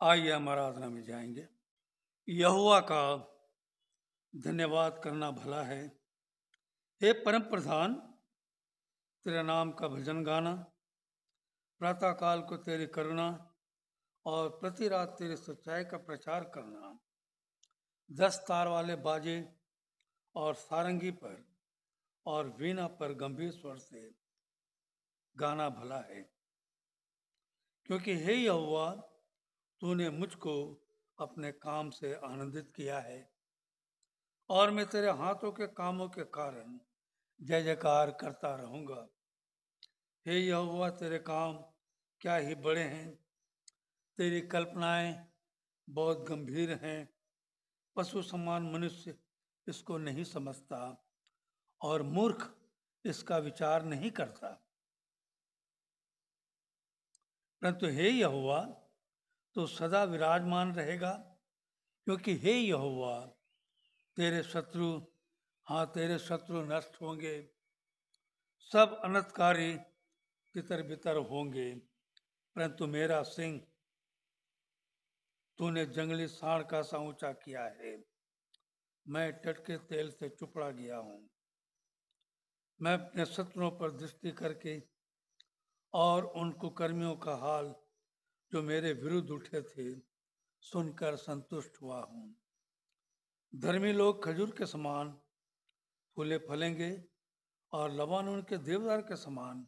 आइए हम आराधना में जाएंगे। यहोवा का धन्यवाद करना भला है। हे परम प्रधान, तेरे नाम का भजन गाना, प्रातः काल को तेरी करुणा और प्रति रात तेरी सच्चाई का प्रचार करना, 10 तार वाले बाजे और सारंगी पर और वीणा पर गंभीर स्वर से गाना भला है। क्योंकि हे यहोवा, तूने मुझको अपने काम से आनंदित किया है और मैं तेरे हाथों के कामों के कारण जय जयकार करता रहूंगा। हे यहोवा, तेरे काम क्या ही बड़े हैं, तेरी कल्पनाएं बहुत गंभीर हैं। पशु समान मनुष्य इसको नहीं समझता और मूर्ख इसका विचार नहीं करता। परंतु हे यहोवा, तो सदा विराजमान रहेगा, क्योंकि हे यहोवा, तेरे शत्रु नष्ट होंगे, सब अनर्थकारी तितर बितर होंगे। परंतु मेरा सिंह तूने जंगली सांड का सा ऊंचा किया है। मैं टटके तेल से चुपड़ा गया हूँ। मैं अपने शत्रुओं पर दृष्टि करके और उन कुकर्मियों का हाल जो मेरे विरुद्ध उठे थे सुनकर संतुष्ट हुआ हूँ। धर्मी लोग खजूर के समान फूले फलेंगे और लबानोन के देवदार के समान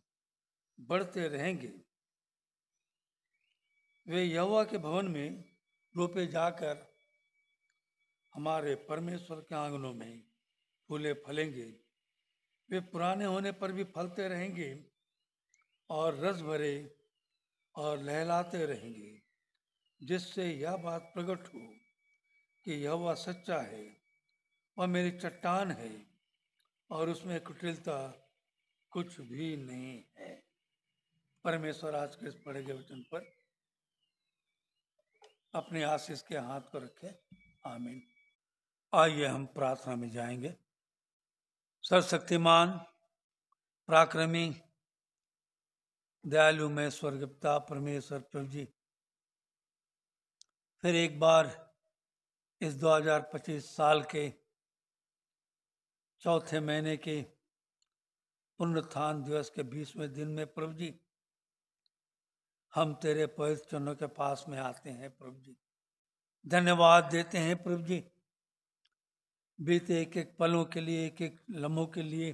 बढ़ते रहेंगे। वे यहोवा के भवन में रोपे जाकर हमारे परमेश्वर के आंगनों में फूले फलेंगे। वे पुराने होने पर भी फलते रहेंगे और रस भरे और लहलाते रहेंगे, जिससे यह बात प्रकट हो कि यहोवा सच्चा है, वह मेरी चट्टान है और उसमें कुटिलता कुछ भी नहीं है। परमेश्वर आज के इस पढ़े गए वचन पर अपने आशीष के हाथ को रखे। आमीन। आइए हम प्रार्थना में जाएंगे। सर्वशक्तिमान, पराक्रमी, दयालु में स्वर्गपिता परमेश्वर प्रभु जी, फिर एक बार इस 2025 साल के चौथे महीने के पुनरुत्थान दिवस के 20वें दिन में प्रभु जी हम तेरे पवित्र चरणों के पास में आते हैं। प्रभु जी धन्यवाद देते हैं प्रभु जी, बीते एक एक पलों के लिए, एक एक लम्हों के लिए,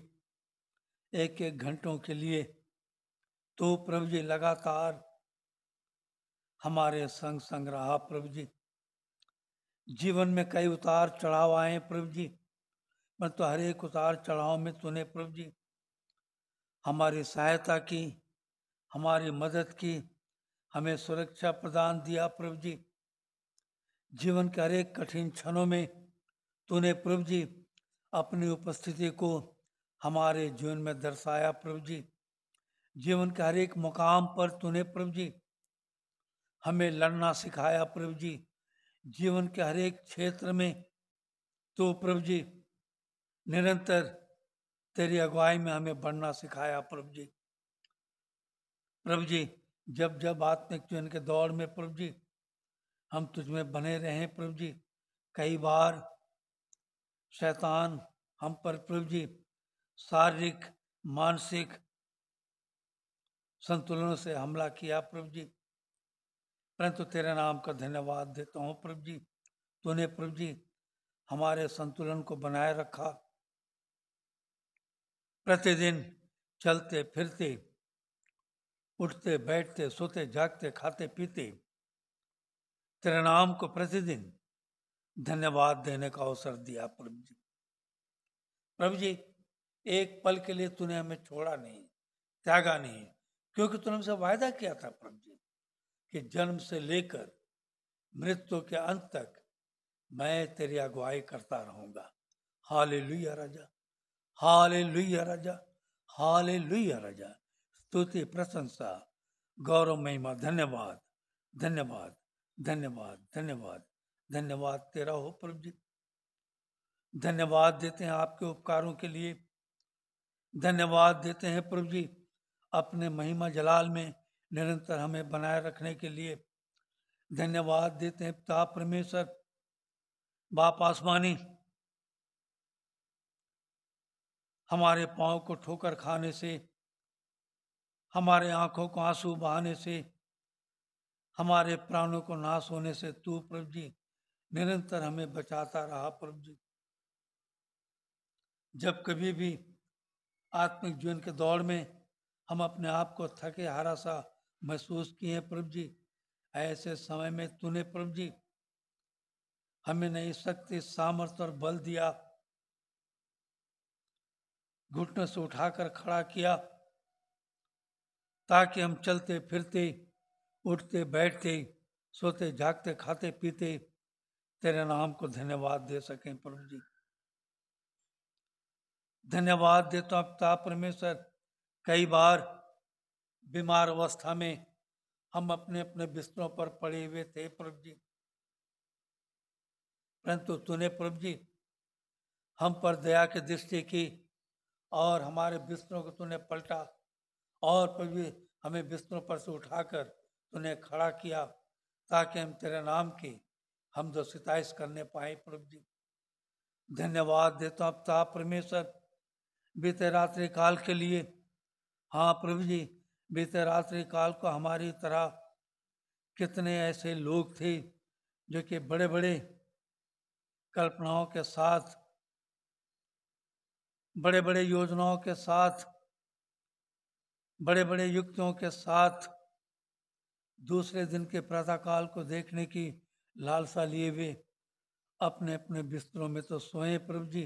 एक एक घंटों के लिए तो प्रभु जी लगातार हमारे संग संग रहा। प्रभु जी जीवन में कई उतार चढ़ाव आए प्रभु जी, परंतु हर एक उतार चढ़ाव में तूने प्रभु जी हमारी सहायता की, हमारी मदद की, हमें सुरक्षा प्रदान दिया। प्रभु जी जीवन के हर एक कठिन क्षणों में तूने प्रभु जी अपनी उपस्थिति को हमारे जीवन में दर्शाया। प्रभु जी जीवन के हर एक मुकाम पर तूने प्रभु जी हमें लड़ना सिखाया। प्रभु जी जीवन के हर एक क्षेत्र में तो प्रभु जी निरंतर तेरी अगुवाई में हमें बढ़ना सिखाया। प्रभु जी जब जब आत्मिक जीवन के दौर में प्रभु जी हम तुझ में बने रहे प्रभु जी, कई बार शैतान हम पर प्रभु जी शारीरिक मानसिक संतुलन से हमला किया प्रभु जी, परंतु तेरे नाम का धन्यवाद देता हूँ प्रभु जी, तूने प्रभु जी हमारे संतुलन को बनाए रखा। प्रतिदिन चलते फिरते, उठते बैठते, सोते जागते, खाते पीते तेरे नाम को प्रतिदिन धन्यवाद देने का अवसर दिया। प्रभु जी एक पल के लिए तूने हमें छोड़ा नहीं, त्यागा नहीं, क्योंकि तूने हमसे वायदा किया था प्रभु जी कि जन्म से लेकर मृत्यु के अंत तक मैं तेरी अगुवाई करता रहूंगा। हालेलुया राजा, हालेलुया राजा, हालेलुया राजा। स्तुति प्रशंसा गौरव महिमा धन्यवाद धन्यवाद धन्यवाद धन्यवाद धन्यवाद तेरा हो प्रभु जी। धन्यवाद देते हैं आपके उपकारों के लिए, धन्यवाद देते हैं प्रभु जी अपने महिमा जलाल में निरंतर हमें बनाए रखने के लिए। धन्यवाद देते हैं पिता परमेश्वर, बाप आसमानी, हमारे पाँव को ठोकर खाने से, हमारे आंखों को आंसू बहाने से, हमारे प्राणों को नाश होने से तू प्रभु जी निरंतर हमें बचाता रहा प्रभु जी। जब कभी भी आत्मिक जीवन के दौड़ में हम अपने आप को थके हारा सा महसूस किए प्रभु जी, ऐसे समय में तूने प्रभु जी हमें नई शक्ति, सामर्थ्य और बल दिया, घुटनों से उठाकर खड़ा किया, ताकि हम चलते फिरते, उठते बैठते, सोते जागते, खाते पीते तेरे नाम को धन्यवाद दे सकें प्रभु जी। धन्यवाद देता हूं पिता परमेश्वर, कई बार बीमार अवस्था में हम अपने अपने बिस्तरों पर पड़े हुए थे प्रभु जी, परंतु तूने प्रभु जी हम पर दया की दृष्टि की और हमारे बिस्तरों को तूने पलटा और प्रभु जी हमें बिस्तरों पर से उठाकर तूने खड़ा किया, ताकि हम तेरे नाम की हमद व सिताइश करने पाए प्रभु जी। धन्यवाद देता हूं पिता परमेश्वर, बीते रात्रि काल के लिए। हाँ प्रभु जी, बीते रात्रि काल को हमारी तरह कितने ऐसे लोग थे जो कि बड़े बड़े कल्पनाओं के साथ, बड़े बड़े योजनाओं के साथ, बड़े बड़े युक्तियों के साथ दूसरे दिन के प्रातःकाल को देखने की लालसा लिए हुए अपने अपने बिस्तरों में तो सोए प्रभु जी,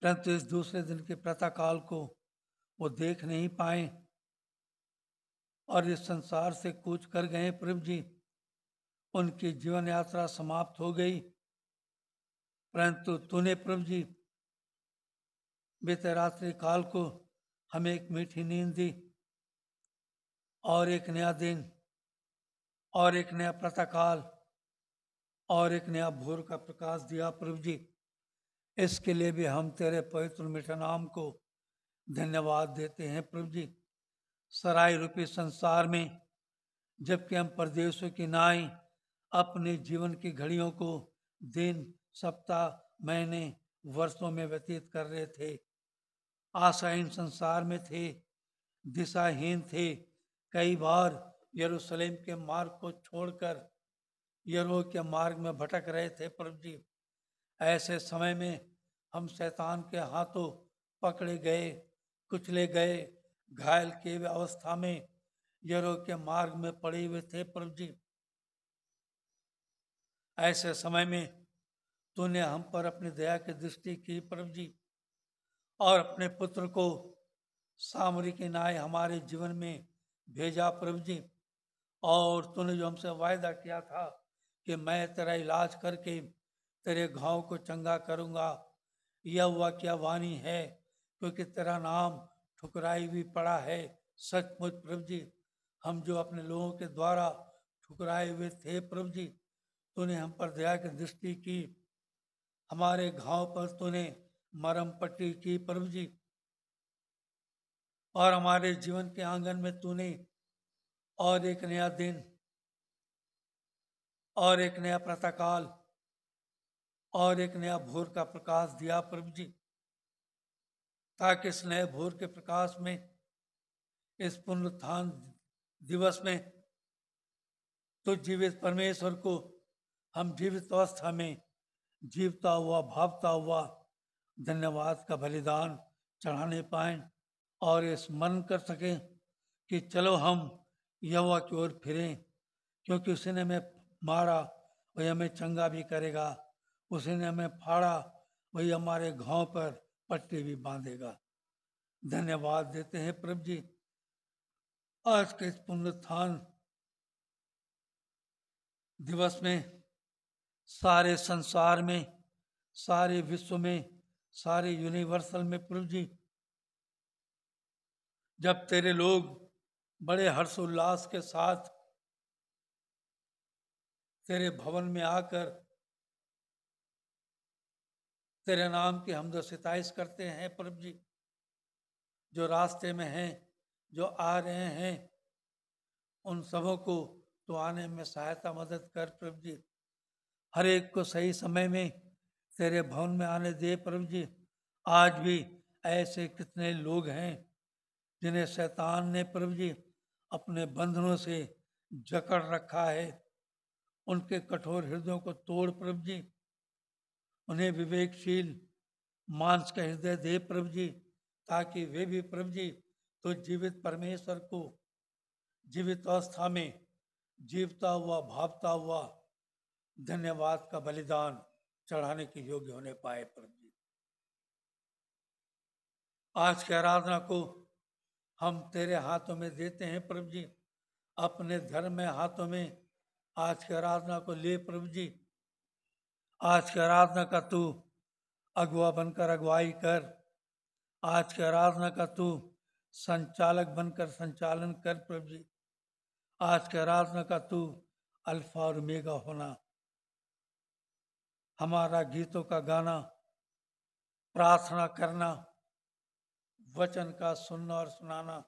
परंतु इस दूसरे दिन के प्रातःकाल को वो देख नहीं पाए और इस संसार से कूच कर गए प्रभु जी। उनकी जीवन यात्रा समाप्त हो गई, परंतु तूने प्रभु जी बीते रात्रि काल को हमें एक मीठी नींद दी और एक नया दिन और एक नया प्रातःकाल और एक नया भोर का प्रकाश दिया प्रभु जी। इसके लिए भी हम तेरे पवित्र मीठा नाम को धन्यवाद देते हैं प्रभु जी। सराय रूपी संसार में जबकि हम परदेशों की नाई अपने जीवन की घड़ियों को दिन, सप्ताह, महीने, वर्षों में व्यतीत कर रहे थे, आशाहीन संसार में थे, दिशाहीन थे, कई बार यरूशलेम के मार्ग को छोड़कर यरीहो के मार्ग में भटक रहे थे प्रभु जी। ऐसे समय में हम शैतान के हाथों पकड़े गए, कुचले गए, घायल किए हुए अवस्था में यरीहो के मार्ग में पड़े हुए थे प्रभु जी। ऐसे समय में तूने हम पर अपनी दया की दृष्टि की प्रभु जी और अपने पुत्र को सामरी के नाय हमारे जीवन में भेजा प्रभु जी। और तूने जो हमसे वायदा किया था कि मैं तेरा इलाज करके तेरे घाव को चंगा करूंगा, यह हुआ क्या वाणी है, क्योंकि तेरा नाम ठुकराई हुई पड़ा है। सचमुच प्रभु जी, हम जो अपने लोगों के द्वारा ठुकराए हुए थे प्रभु जी, तूने हम पर दया की दृष्टि की, हमारे घाव पर तूने मरहम पट्टी की प्रभु जी, और हमारे जीवन के आंगन में तूने और एक नया दिन और एक नया प्रातःकाल और एक नया भोर का प्रकाश दिया प्रभु जी, ताकि इस नए भोर के प्रकाश में, इस पुनरुत्थान दिवस में तो जीवित परमेश्वर को हम जीवित अवस्था में जीवता हुआ, भावता हुआ धन्यवाद का बलिदान चढ़ाने पाएं और ये स्मरण कर सकें कि चलो हम यहोवा की ओर फिरें, क्योंकि उसने हमें मारा वही हमें चंगा भी करेगा, उसने हमें फाड़ा वही हमारे घाव पर पट्टी भी बांधेगा। धन्यवाद देते हैं प्रभु जी आज के इस पुनरुत्थान दिवस में, सारे संसार में, सारे विश्व में, सारे यूनिवर्सल में प्रभु जी, जब तेरे लोग बड़े हर्षोल्लास के साथ तेरे भवन में आकर तेरे नाम की हमद सिताइश करते हैं प्रभु जी, जो रास्ते में हैं, जो आ रहे हैं, उन सबों को तो आने में सहायता मदद कर प्रभु जी। हर एक को सही समय में तेरे भवन में आने दे प्रभु जी। आज भी ऐसे कितने लोग हैं जिन्हें शैतान ने प्रभु जी अपने बंधनों से जकड़ रखा है। उनके कठोर हृदयों को तोड़ प्रभु जी, उन्हें विवेकशील मांस का हृदय दे प्रभु जी, ताकि वे भी प्रभु जी तो जीवित परमेश्वर को जीवित अवस्था में जीवता हुआ भावता हुआ धन्यवाद का बलिदान चढ़ाने के योग्य होने पाए प्रभु जी। आज की आराधना को हम तेरे हाथों में देते हैं प्रभु जी। अपने धर्म में हाथों में आज की आराधना को ले प्रभु जी। आज की आराधना का तू अगुआ बनकर अगुवाई कर। आज की आराधना का तू संचालक बनकर संचालन कर प्रभु जी। आज की आराधना का तू अल्फा और ओमेगा होना। हमारा गीतों का गाना, प्रार्थना करना, वचन का सुनना और सुनाना,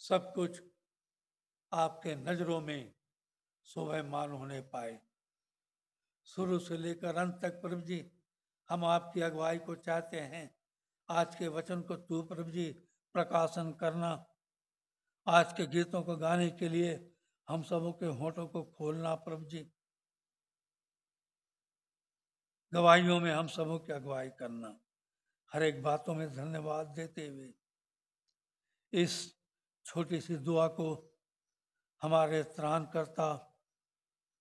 सब कुछ आपके नजरों में शोभायमान होने पाए। शुरू से लेकर अंत तक प्रभु जी हम आपकी अगुवाई को चाहते हैं। आज के वचन को तू प्रभु जी प्रकाशन करना। आज के गीतों को गाने के लिए हम सबों के होठों को खोलना प्रभु जी। गवाहियों में हम सबों की अगुवाई करना। हर एक बातों में धन्यवाद देते हुए इस छोटी सी दुआ को हमारे त्राणकर्ता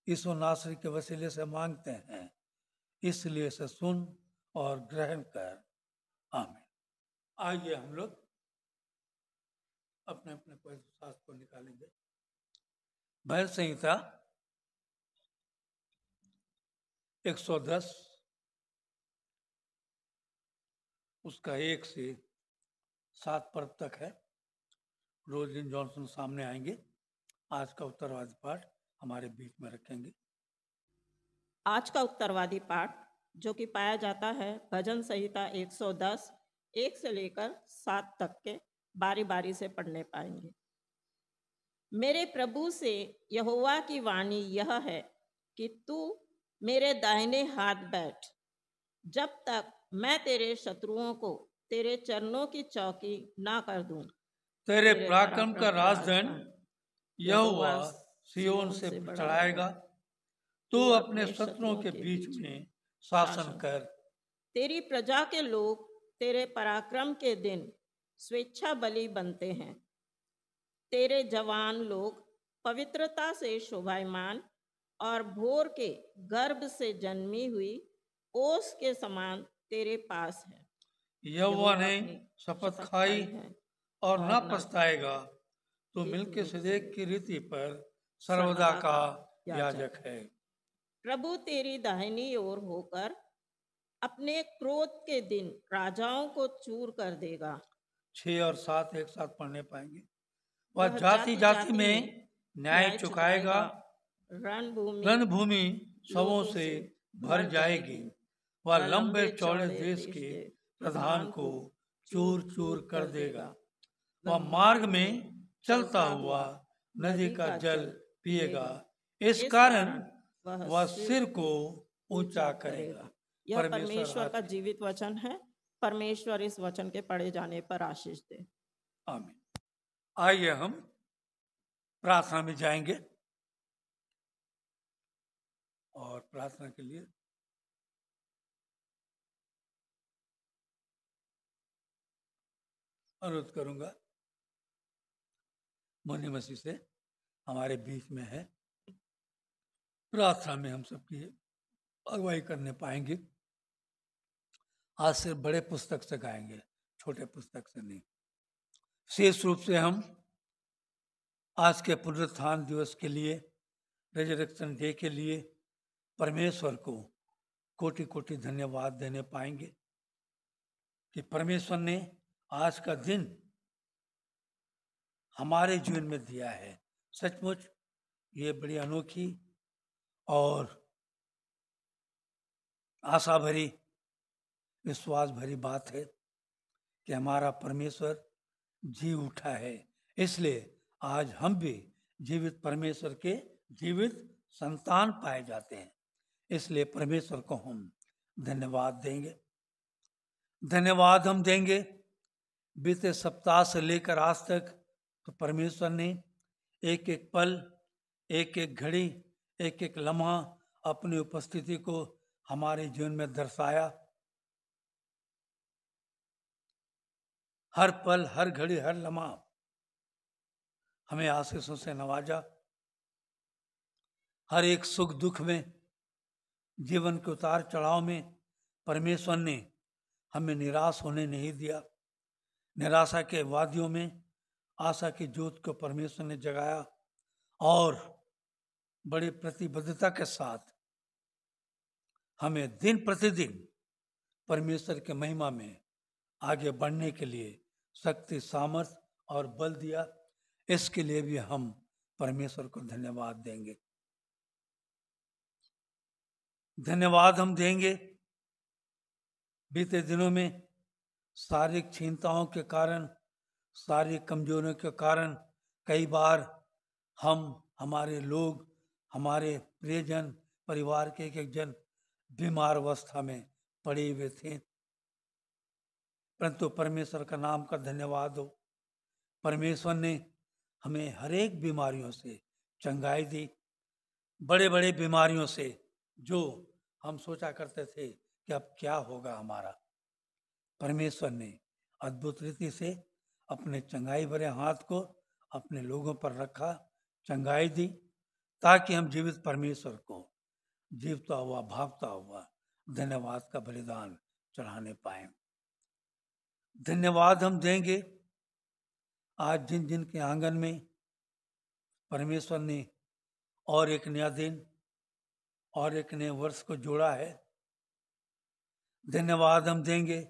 यीशु नासरी के वसीले से मांगते हैं, इसलिए से सुन और ग्रहण कर। आमीन। आइए हम लोग अपने अपने पवित्र शास्त्र को निकालेंगे। भजन संहिता 110 उसका 1 से 7 पद तक है। रोजिन जॉनसन सामने आएंगे, आज का उत्तरवादी पाठ हमारे बीच में रखेंगे। आज का उत्तरवादी पाठ जो कि पाया जाता है भजन संहिता 110 1 से लेकर 7 तक के बारी बारी से पढ़ने पाएंगे। मेरे प्रभु से यहोवा की वाणी यह है कि तू मेरे दाहिने हाथ बैठ, जब तक मैं तेरे शत्रुओं को तेरे चरणों की चौकी ना कर दूं। तेरे पराक्रम का राजदंड यहोवा सिय्योन से चढ़ाएगा। तू अपने शत्रुओं के बीच में शासन कर। तेरी प्रजा के लोग तेरे पराक्रम के दिन स्वेच्छा बलि बनते हैं। तेरे जवान लोग पवित्रता से शोभायमान और भोर के गर्भ से जन्मी हुई ओस के समान तेरे पास है। यहोवा ने शपथ खाई और न पछताएगा। तो मिलके सदेक की रीति पर सर्वदा का याजक है। प्रभु तेरी दाहिनी ओर होकर अपने क्रोध के दिन राजाओं को चूर कर देगा। 6 और 7 एक साथ पढ़ने पाएंगे। वह जाति जाति में न्याय चुकाएगा। रणभूमि शवों से भर जाएगी। वह लंबे चौड़े देश के प्रधान को चूर चूर कर देगा। वह मार्ग में चलता हुआ नदी का जल पिएगा। इस कारण वह सिर को ऊंचा करेगा। यह परमेश्वर का जीवित वचन है। परमेश्वर इस वचन के पढ़े जाने पर आशीष दे। आमीन। आइए हम प्रार्थना में जाएंगे और प्रार्थना के लिए अनुरोध करूंगा मुन्नी मसीह से, हमारे बीच में है। प्रार्थना में हम सबकी अगुवाई करने पाएंगे। आज सिर्फ बड़े पुस्तक से गाएंगे, छोटे पुस्तक से नहीं। विशेष रूप से हम आज के पुनरुत्थान दिवस के लिए, रेजरेक्शन डे के लिए परमेश्वर को कोटि कोटि धन्यवाद देने पाएंगे कि परमेश्वर ने आज का दिन हमारे जीवन में दिया है। सचमुच ये बड़ी अनोखी और आशा भरी, विश्वास भरी बात है कि हमारा परमेश्वर जी उठा है। इसलिए आज हम भी जीवित परमेश्वर के जीवित संतान पाए जाते हैं। इसलिए परमेश्वर को हम धन्यवाद देंगे। धन्यवाद हम देंगे बीते सप्ताह से लेकर आज तक तो परमेश्वर ने एक एक पल, एक एक घड़ी, एक एक लम्हा अपनी उपस्थिति को हमारे जीवन में दर्शाया। हर पल, हर घड़ी, हर लम्हा हमें आशीषों से नवाजा। हर एक सुख दुख में, जीवन के उतार चढ़ाव में परमेश्वर ने हमें निराश होने नहीं दिया। निराशा के वादियों में आशा की ज्योत को परमेश्वर ने जगाया और बड़ी प्रतिबद्धता के साथ हमें दिन प्रतिदिन परमेश्वर के महिमा में आगे बढ़ने के लिए शक्ति, सामर्थ और बल दिया। इसके लिए भी हम परमेश्वर को धन्यवाद देंगे। धन्यवाद हम देंगे बीते दिनों में शारीरिक क्षीणताओं के कारण, शारीरिक कमजोरियों के कारण कई बार हम, हमारे लोग, हमारे प्रियजन, परिवार के एक जन बीमार अवस्था में पड़े हुए थे। परंतु परमेश्वर का नाम का धन्यवाद हो, परमेश्वर ने हमें हर एक बीमारियों से चंगाई दी। बड़े बड़े बीमारियों से जो हम सोचा करते थे कि अब क्या होगा हमारा, परमेश्वर ने अद्भुत रीति से अपने चंगाई भरे हाथ को अपने लोगों पर रखा, चंगाई दी, ताकि हम जीवित परमेश्वर को जीवता हुआ, भागता हुआ धन्यवाद का बलिदान चढ़ाने पाए। धन्यवाद हम देंगे आज जिन जिन के आंगन में परमेश्वर ने और एक नया दिन और एक नए वर्ष को जोड़ा है। धन्यवाद हम देंगे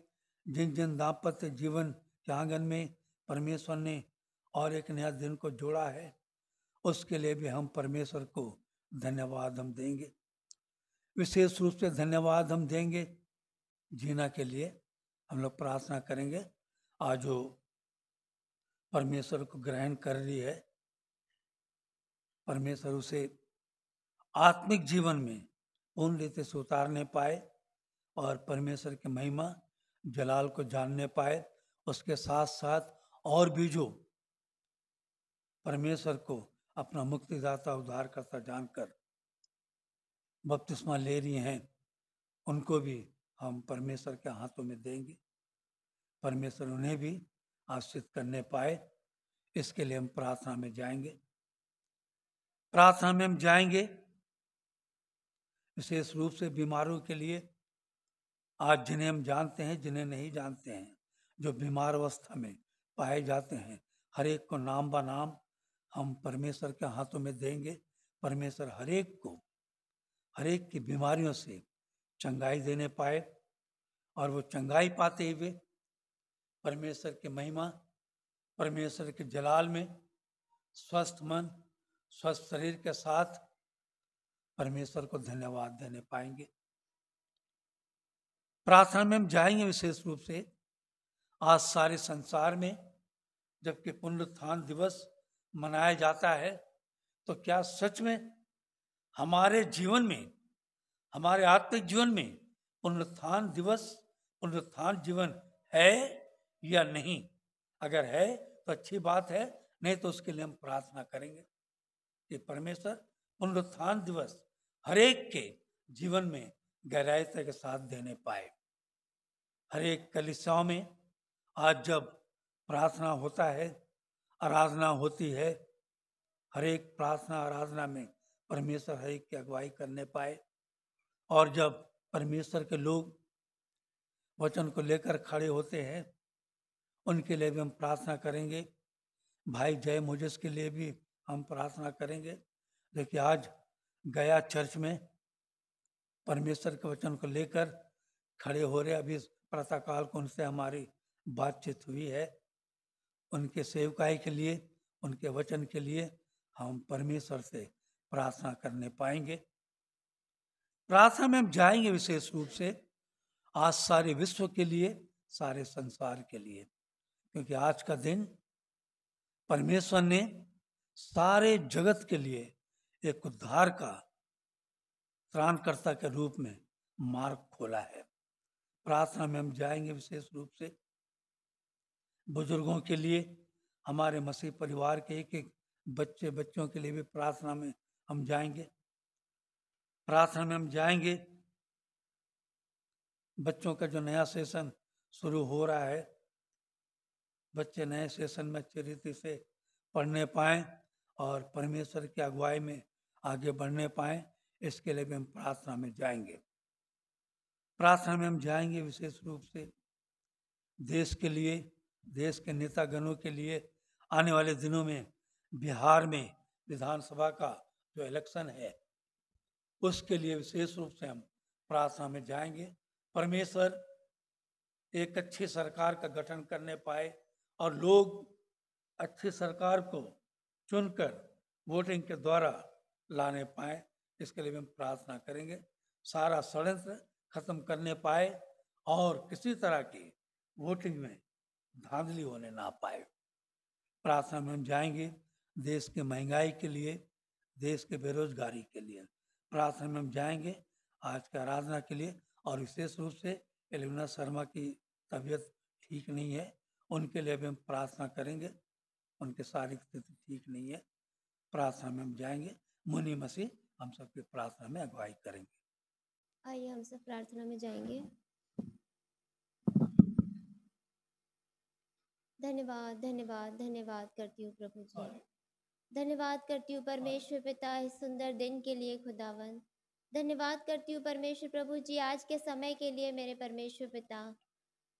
जिन जिन दाम्पत्य जीवन के आंगन में परमेश्वर ने और एक नया दिन को जोड़ा है, उसके लिए भी हम परमेश्वर को धन्यवाद हम देंगे। विशेष रूप से धन्यवाद हम देंगे जीना के लिए। हम लोग प्रार्थना करेंगे आज जो परमेश्वर को ग्रहण कर रही है, परमेश्वर उसे आत्मिक जीवन में पूर्ण रीति से उतारने पाए और परमेश्वर की महिमा जलाल को जानने पाए। उसके साथ साथ और भी जो परमेश्वर को अपना मुक्तिदाता, उद्धारकर्ता जानकर बपतिस्मा ले रही हैं, उनको भी हम परमेश्वर के हाथों में देंगे। परमेश्वर उन्हें भी आशीषित करने पाए, इसके लिए हम प्रार्थना में जाएंगे। प्रार्थना में हम जाएंगे विशेष रूप से बीमारों के लिए, आज जिन्हें हम जानते हैं, जिन्हें नहीं जानते हैं, जो बीमार अवस्था में पाए जाते हैं, हर एक को नाम ब नाम हम परमेश्वर के हाथों में देंगे। परमेश्वर हर एक को, हर एक की बीमारियों से चंगाई देने पाए और वो चंगाई पाते हुए परमेश्वर की महिमा, परमेश्वर के जलाल में स्वस्थ मन, स्वस्थ शरीर के साथ परमेश्वर को धन्यवाद देने पाएंगे। प्रार्थना में हम जाएंगे विशेष रूप से आज सारे संसार में जबकि पुनरुत्थान दिवस मनाया जाता है, तो क्या सच में हमारे जीवन में, हमारे आत्मिक जीवन में पुनरुत्थान दिवस, पुनरुत्थान जीवन है या नहीं? अगर है तो अच्छी बात है, नहीं तो उसके लिए हम प्रार्थना करेंगे कि परमेश्वर पुनरुत्थान दिवस हर एक के जीवन में गहराई के साथ देने पाए। हर एक कलीसियाओं में आज जब प्रार्थना होता है, आराधना होती है, हर एक प्रार्थना आराधना में परमेश्वर हर एक की अगुवाई करने पाए। और जब परमेश्वर के लोग वचन को लेकर खड़े होते हैं, उनके लिए भी हम प्रार्थना करेंगे। भाई जय मोजेस के लिए भी हम प्रार्थना करेंगे। देखिए आज गया चर्च में परमेश्वर के वचन को लेकर खड़े हो रहे, अभी प्रातःकाल को उनसे हमारी बातचीत हुई है। उनके सेवकाई के लिए, उनके वचन के लिए हम परमेश्वर से प्रार्थना करने पाएंगे। प्रार्थना में हम जाएंगे विशेष रूप से आज सारे विश्व के लिए, सारे संसार के लिए, क्योंकि आज का दिन परमेश्वर ने सारे जगत के लिए एक उद्धार का त्राणकर्ता के रूप में मार्ग खोला है। प्रार्थना में हम जाएंगे विशेष रूप से बुजुर्गों के लिए, हमारे मसीह परिवार के एक एक बच्चों के लिए भी प्रार्थना में हम जाएंगे। प्रार्थना में हम जाएंगे बच्चों का जो नया सेशन शुरू हो रहा है, बच्चे नए सेशन में अच्छी रीति से पढ़ने पाएं और परमेश्वर की अगुवाई में आगे बढ़ने पाएं, इसके लिए भी हम प्रार्थना में जाएंगे। प्रार्थना में हम जाएंगे विशेष रूप से देश के लिए, देश के नेतागणों के लिए। आने वाले दिनों में बिहार में विधानसभा का जो इलेक्शन है उसके लिए विशेष रूप से हम प्रार्थना में जाएंगे। परमेश्वर एक अच्छी सरकार का गठन करने पाए और लोग अच्छी सरकार को चुनकर वोटिंग के द्वारा लाने पाए, इसके लिए हम प्रार्थना करेंगे। सारा षड्यंत्र खत्म करने पाए और किसी तरह की वोटिंग में धांधली होने ना पाए। प्रार्थना में हम जाएंगे देश की महंगाई के लिए, देश के बेरोजगारी के लिए। प्रार्थना में हम जाएंगे आज की आराधना के लिए, और विशेष रूप से एलिना शर्मा की तबीयत ठीक नहीं है, उनके लिए भी हम प्रार्थना करेंगे। उनकी शारीरिक स्थिति ठीक नहीं है। प्रार्थना में हम जाएंगे। मुनि मसीह हम सबकी प्रार्थना में अगुवाई करेंगे। आइए हम सब प्रार्थना में जाएंगे। धन्यवाद धन्यवाद धन्यवाद करती हूँ प्रभु जी, धन्यवाद करती हूँ परमेश्वर पिता इस सुंदर दिन के लिए खुदावन। धन्यवाद करती हूँ परमेश्वर प्रभु जी आज के समय के लिए मेरे परमेश्वर पिता।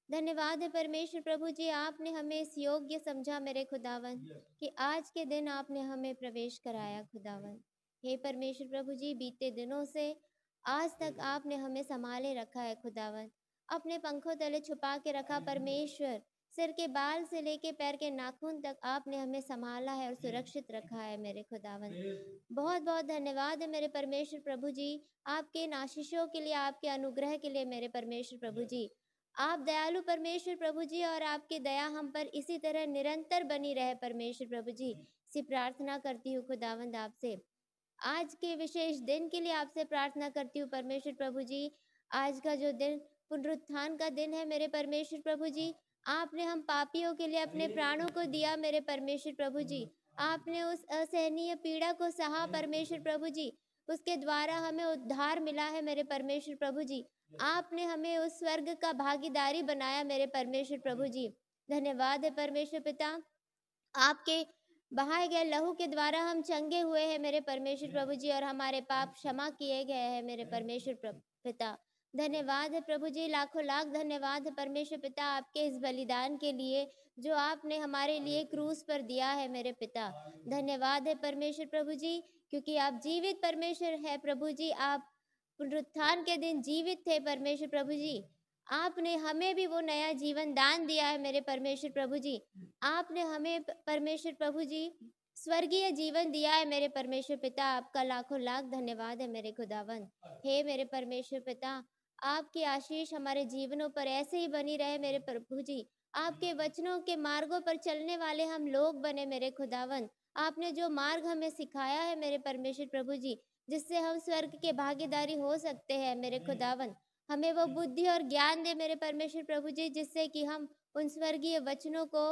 धन्यवाद है परमेश्वर प्रभु जी, आपने हमें इस योग्य समझा मेरे खुदावन कि आज के दिन आपने हमें प्रवेश कराया खुदावन। हे परमेश्वर प्रभु जी, बीते दिनों से आज तक आपने हमें संभाले रखा है खुदावन, अपने पंखों तले छुपा के रखा परमेश्वर। सिर के बाल से लेके पैर के नाखून तक आपने हमें संभाला है और सुरक्षित रखा है मेरे खुदावन। बहुत बहुत धन्यवाद है मेरे परमेश्वर प्रभु जी, आपके इन आशीषों के लिए, आपके अनुग्रह के लिए मेरे परमेश्वर प्रभु जी। आप दयालु परमेश्वर प्रभु जी, और आपकी दया हम पर इसी तरह निरंतर बनी रहे परमेश्वर प्रभु जी। इसी प्रार्थना करती हूँ खुदावंद आपसे। आज के विशेष दिन के लिए आपसे प्रार्थना करती हूँ परमेश्वर प्रभु जी। आज का जो दिन पुनरुत्थान का दिन है मेरे परमेश्वर प्रभु जी, आपने हम पापियों के लिए अपने प्राणों को दिया मेरे परमेश्वर प्रभु जी। आपने उस असहनीय पीड़ा को सहा परमेश्वर प्रभु जी, उसके द्वारा हमें उद्धार मिला है मेरे परमेश्वर प्रभु जी। आपने हमें उस स्वर्ग का भागीदारी बनाया मेरे परमेश्वर प्रभु जी। धन्यवाद है परमेश्वर पिता, आपके बहाए गए लहू के द्वारा हम चंगे हुए हैं मेरे परमेश्वर प्रभु जी, और हमारे पाप क्षमा किए गए हैं मेरे परमेश्वर पिता। धन्यवाद है प्रभु जी, लाखों लाख धन्यवाद है परमेश्वर पिता आपके इस बलिदान के लिए जो आपने हमारे लिए क्रूस पर दिया है मेरे पिता। धन्यवाद है परमेश्वर प्रभु जी, क्योंकि आप जीवित परमेश्वर है प्रभु जी। आप पुनरुत्थान के दिन जीवित थे परमेश्वर प्रभु जी। आपने हमें भी वो नया जीवन दान दिया है मेरे परमेश्वर प्रभु जी। आपने हमें परमेश्वर प्रभु जी स्वर्गीय जीवन दिया है मेरे परमेश्वर पिता। आपका लाखों लाख धन्यवाद है मेरे खुदावन। हे मेरे परमेश्वर पिता, आपकी आशीष हमारे जीवनों पर ऐसे ही बनी रहे मेरे प्रभु जी। आपके वचनों के मार्गों पर चलने वाले हम लोग बने मेरे खुदावन। आपने जो मार्ग हमें सिखाया है मेरे परमेश्वर प्रभु जी, जिससे हम स्वर्ग के भागीदारी हो सकते हैं मेरे खुदावन, हमें वो बुद्धि और ज्ञान दे मेरे परमेश्वर प्रभु जी, जिससे कि हम उन स्वर्गीय वचनों को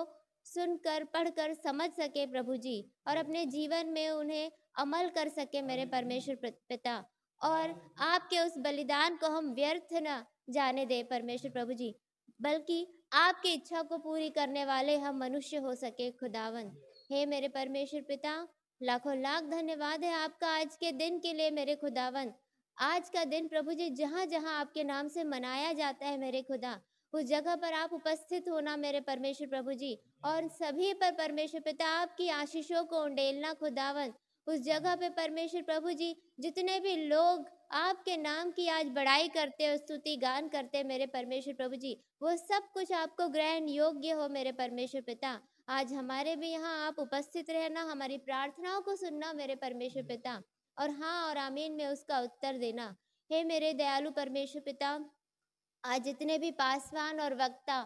सुनकर पढ़कर समझ सके प्रभु जी, और अपने जीवन में उन्हें अमल कर सके मेरे परमेश्वर पिता। और आपके उस बलिदान को हम व्यर्थ न जाने दे परमेश्वर प्रभु जी, बल्कि आपकी इच्छा को पूरी करने वाले हम मनुष्य हो सके खुदावन। हे मेरे परमेश्वर पिता, लाखों लाख धन्यवाद है आपका आज के दिन के लिए मेरे खुदावन। आज का दिन प्रभु जी जहाँ जहाँ आपके नाम से मनाया जाता है मेरे खुदा, उस जगह पर आप उपस्थित होना मेरे परमेश्वर प्रभु जी, और सभी पर परमेश्वर पिता आपकी आशीषों को उंडेलना खुदावन। उस जगह पे परमेश्वर प्रभु जी जितने भी लोग आपके नाम की आज बड़ाई करते हैं, स्तुति गान करते हैं मेरे परमेश्वर प्रभु जी, वो सब कुछ आपको ग्रहण योग्य हो मेरे परमेश्वर पिता। आज हमारे भी यहाँ आप उपस्थित रहना, हमारी प्रार्थनाओं को सुनना मेरे परमेश्वर पिता, और हाँ और आमीन में उसका उत्तर देना। हे मेरे दयालु परमेश्वर पिता, आज जितने भी पासवान और वक्ता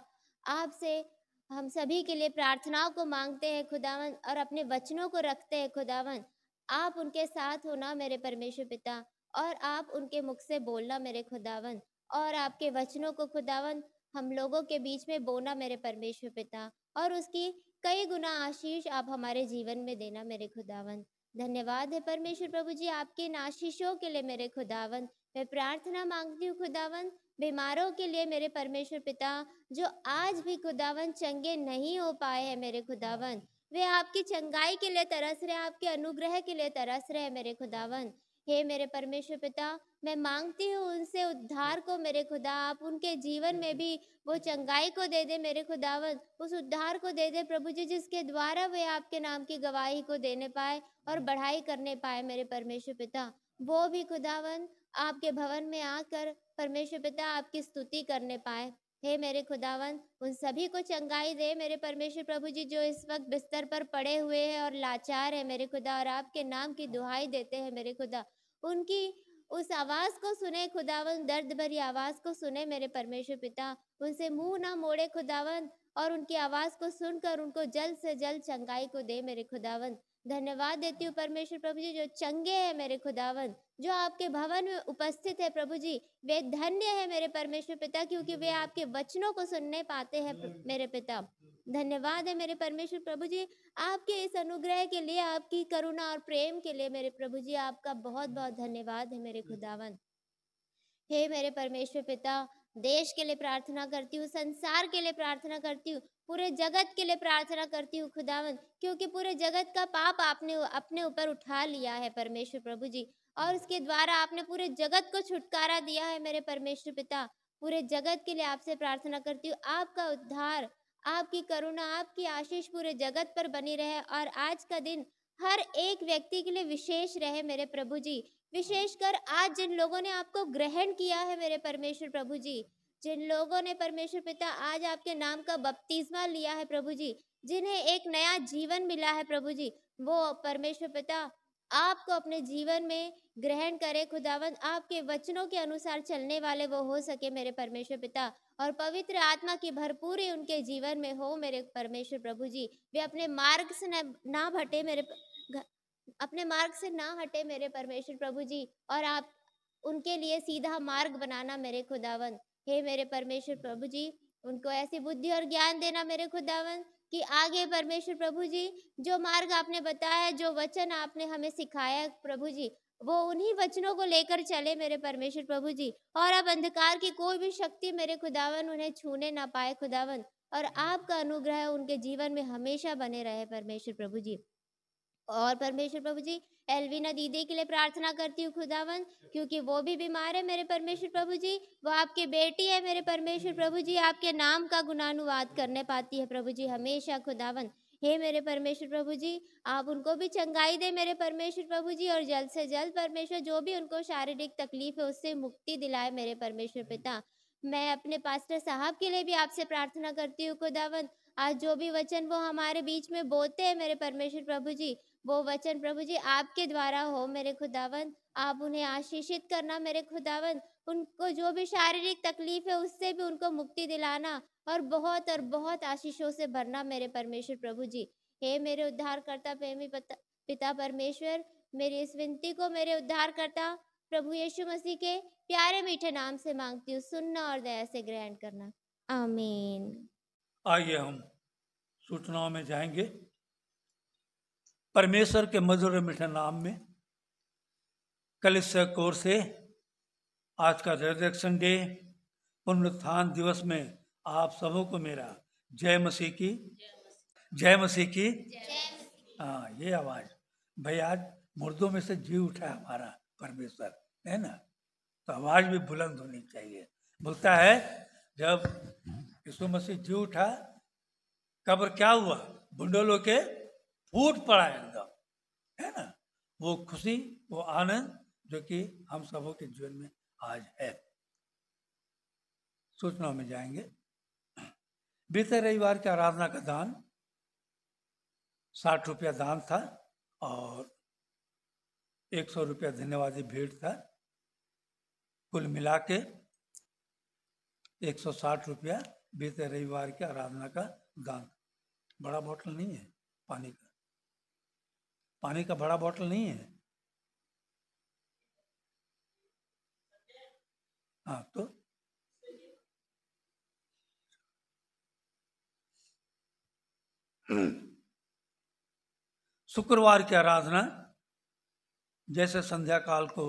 आपसे हम सभी के लिए प्रार्थनाओं को मांगते हैं खुदावन, और अपने वचनों को रखते हैं खुदावन, आप उनके साथ होना मेरे परमेश्वर पिता, और आप उनके मुख से बोलना मेरे खुदावन, और आपके वचनों को खुदावन हम लोगों के बीच में बोना मेरे परमेश्वर पिता, और उसकी कई गुना आशीष आप हमारे जीवन में देना मेरे खुदावन। धन्यवाद है परमेश्वर प्रभु जी आपके इन आशीषों के लिए मेरे खुदावन। मैं प्रार्थना मांगती हूँ खुदावन बीमारों के लिए मेरे परमेश्वर पिता, जो आज भी खुदावन चंगे नहीं हो पाए हैं मेरे खुदावन, वे आपकी चंगाई के लिए तरस रहे हैं, आपके अनुग्रह के लिए तरस रहे हैं मेरे खुदावन। हे मेरे परमेश्वर पिता, मैं मांगती हूँ उनसे उद्धार को मेरे खुदा, आप उनके जीवन में भी वो चंगाई को दे दे मेरे खुदावन, उस उद्धार को दे दे प्रभु जी, जिसके द्वारा वे आपके नाम की गवाही को देने पाए और बढ़ाई करने पाए मेरे परमेश्वर पिता। वो भी खुदावन आपके भवन में आकर परमेश्वर पिता आपकी स्तुति करने पाए। हे मेरे खुदावन उन सभी को चंगाई दे मेरे परमेश्वर प्रभु जी, जो इस वक्त बिस्तर पर पड़े हुए हैं और लाचार है मेरे खुदा, और आपके नाम की दुहाई देते हैं मेरे खुदा। उनकी उस आवाज को सुने खुदावन, दर्द भरी आवाज को सुने मेरे परमेश्वर पिता, उनसे मुंह ना मोड़े खुदावन, और उनकी आवाज को सुनकर उनको जल्द से जल्द चंगाई को दे मेरे खुदावन। धन्यवाद देती हूँ परमेश्वर प्रभु जी, जो चंगे हैं मेरे खुदावन, जो आपके भवन में उपस्थित है प्रभु जी, वे धन्य है मेरे परमेश्वर पिता, क्योंकि वे आपके वचनों को सुनने पाते हैं मेरे पिता। धन्यवाद है मेरे परमेश्वर प्रभु जी आपके इस अनुग्रह के लिए, आपकी करुणा और प्रेम के लिए मेरे प्रभु जी, आपका बहुत बहुत धन्यवाद है मेरे खुदावन। हे मेरे परमेश्वर पिता, देश के लिए प्रार्थना करती हूँ, संसार के लिए प्रार्थना करती हूँ, पूरे जगत के लिए प्रार्थना करती हूँ खुदावन, क्योंकि पूरे जगत का पाप आपने अपने ऊपर उठा लिया है परमेश्वर प्रभु जी, और उसके द्वारा आपने पूरे जगत को छुटकारा दिया है मेरे परमेश्वर पिता। पूरे जगत के लिए आपसे प्रार्थना करती हूँ, आपका उद्धार, आपकी करुणा, आपकी आशीष पूरे जगत पर बनी रहे, और आज का दिन हर एक व्यक्ति के लिए विशेष रहे मेरे प्रभु जी। विशेषकर आज जिन लोगों ने आपको ग्रहण किया है मेरे परमेश्वर प्रभु जी, जिन लोगों ने परमेश्वर पिता आज आपके नाम का बपतिस्मा लिया है प्रभु जी, जिन्हें एक नया जीवन मिला है प्रभु जी, वो परमेश्वर पिता आपको अपने जीवन में ग्रहण करे खुदावंद, आपके वचनों के अनुसार चलने वाले वो हो सके मेरे परमेश्वर पिता, और पवित्र आत्मा की भरपूरी उनके जीवन में हो मेरे परमेश्वर प्रभु जी। वे अपने मार्ग से ना भटे अपने मार्ग से ना हटे मेरे परमेश्वर प्रभु जी, और आप उनके लिए सीधा मार्ग बनाना मेरे खुदावन। हे मेरे परमेश्वर प्रभु जी, उनको ऐसी बुद्धि और ज्ञान देना मेरे खुदावन, कि आगे परमेश्वर प्रभु जी जो मार्ग आपने बताया, जो वचन आपने हमें सिखाया प्रभु जी, वो उन्हीं वचनों को लेकर चले मेरे परमेश्वर प्रभु जी, और अब अंधकार की कोई भी शक्ति मेरे खुदावन उन्हें छूने ना पाए खुदावन, और आपका अनुग्रह उनके जीवन में हमेशा बने रहे परमेश्वर प्रभु जी। और परमेश्वर प्रभु जी एल्विना दीदी के लिए प्रार्थना करती हूँ खुदावन, क्योंकि वो भी बीमार है मेरे परमेश्वर प्रभु जी, वो आपकी बेटी है मेरे परमेश्वर प्रभु जी, आपके नाम का गुणानुवाद करने पाती है प्रभु जी हमेशा खुदावन। हे मेरे परमेश्वर प्रभु जी, आप उनको भी चंगाई दे मेरे परमेश्वर प्रभु जी, और जल्द से जल्द परमेश्वर जो भी उनको शारीरिक तकलीफ है उससे मुक्ति दिलाए मेरे परमेश्वर पिता। मैं अपने पास्टर साहब के लिए भी आपसे प्रार्थना करती हूँ खुदावन, आज जो भी वचन वो हमारे बीच में बोलते हैं मेरे परमेश्वर प्रभु जी, वो वचन प्रभु जी आपके द्वारा हो मेरे खुदावन। आप उन्हें आशीषित करना मेरे खुदावन, उनको जो भी शारीरिक तकलीफ है उससे भी उनको मुक्ति दिलाना, और बहुत आशीषों से भरना मेरे परमेश्वर प्रभु जी। हे मेरे उद्धारकर्ता प्रेमी पिता परमेश्वर, मेरी इस विनती को मेरे उद्धारकर्ता प्रभु यीशु मसीह के प्यारे मीठे नाम से मांगती हूँ, सुनना और दया से ग्रहण करना, आमीन। आइए हम सूचनाओं में जाएंगे। परमेश्वर के मधुर मीठे नाम में कलिसिया कोर से आज का रिजरेक्शन डे पुनरुत्थान दिवस में आप सबों को मेरा जय मसीह की, जय मसीह की। हाँ, ये आवाज भाई, आज मुर्दों में से जी उठा है हमारा परमेश्वर, है ना, तो आवाज भी बुलंद होनी चाहिए। बोलता है जब यीशु मसीह जी उठा, कब्र क्या हुआ, बुंडोलों के फूट पड़ा एकदम, है ना, वो खुशी, वो आनंद जो कि हम सबों के जीवन में आज है। सूचनाओं में जाएंगे। बीते रविवार के आराधना का दान 60 रुपया दान था और 100 रुपया धन्यवादी भेंट था। कुल मिला के 160 रुपया बीते रविवार के आराधना का दान। बड़ा बोतल नहीं है पानी का। पानी का बड़ा बोतल नहीं है? हाँ तो शुक्रवार की आराधना जैसे संध्या काल को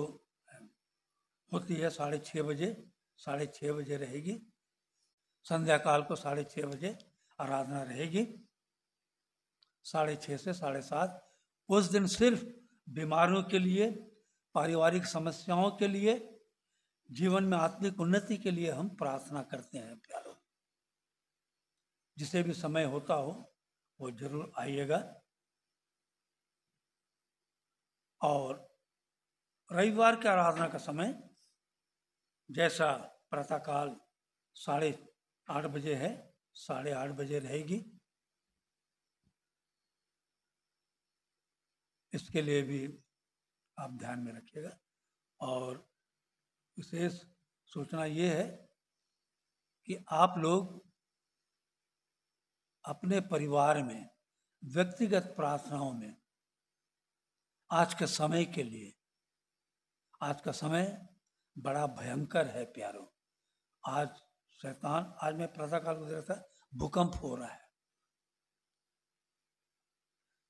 होती है 6:30 बजे, 6:30 बजे रहेगी। संध्या काल को 6:30 बजे आराधना रहेगी, 6:30 से 7:30। उस दिन सिर्फ बीमारियों के लिए, पारिवारिक समस्याओं के लिए, जीवन में आत्मिक उन्नति के लिए हम प्रार्थना करते हैं प्यारों। जिसे भी समय होता हो वो जरूर आइएगा। और रविवार के आराधना का समय जैसा प्रातःकाल 8:30 बजे है, 8:30 बजे रहेगी। इसके लिए भी आप ध्यान में रखिएगा। और विशेष सूचना ये है कि आप लोग अपने परिवार में व्यक्तिगत प्रार्थनाओं में आज के समय के लिए, आज का समय बड़ा भयंकर है प्यारों। आज शैतान, आज मैं प्रातःकाल को देखा था, भूकंप हो रहा है।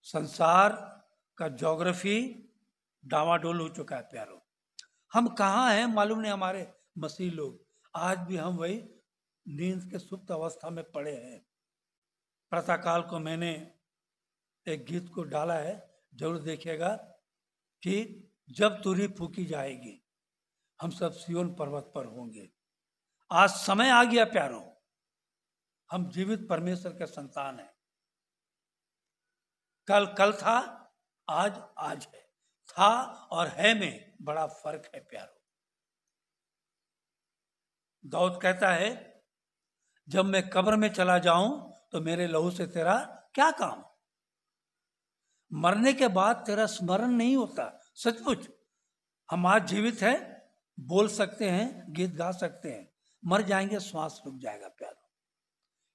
संसार का ज्योग्राफी डावाडोल हो चुका है प्यारों। हम कहाँ हैं मालूम नहीं। हमारे मसीह लोग आज भी हम वही नींद के सुप्त अवस्था में पड़े हैं। प्रातःकाल को मैंने एक गीत को डाला है, जरूर देखिएगा, कि जब तुरही फूकी जाएगी हम सब सियोन पर्वत पर होंगे। आज समय आ गया प्यारों, हम जीवित परमेश्वर के संतान हैं। कल था, आज है। था और है में बड़ा फर्क है प्यारों। दाऊद कहता है, जब मैं कब्र में चला जाऊं तो मेरे लहू से तेरा क्या काम। मरने के बाद तेरा स्मरण नहीं होता। सचमुच हम आज जीवित हैं, बोल सकते हैं, गीत गा सकते हैं, मर जाएंगे श्वास रुक जाएगा प्यारों।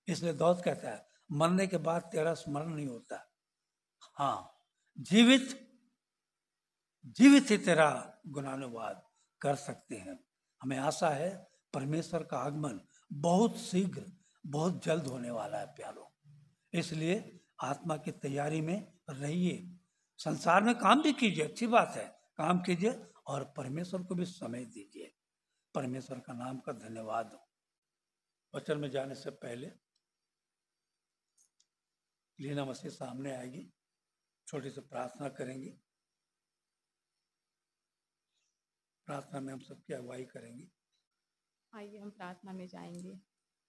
इसलिए दाऊद कहता है, मरने के बाद तेरा स्मरण नहीं होता। हाँ, जीवित ही तेरा गुणानुवाद कर सकते हैं। हमें आशा है परमेश्वर का आगमन बहुत शीघ्र, बहुत जल्द होने वाला है प्यारों। इसलिए आत्मा की तैयारी में रहिए। संसार में काम भी कीजिए, अच्छी बात है, काम कीजिए, और परमेश्वर को भी समय दीजिए। परमेश्वर का नाम का धन्यवाद हो। वचन में जाने से पहले लीना मसीह सामने आएगी, छोटी सी प्रार्थना करेंगी। प्रार्थना में हम सबकी अगुवाई करेंगे। आइए हम प्रार्थना में जाएंगे।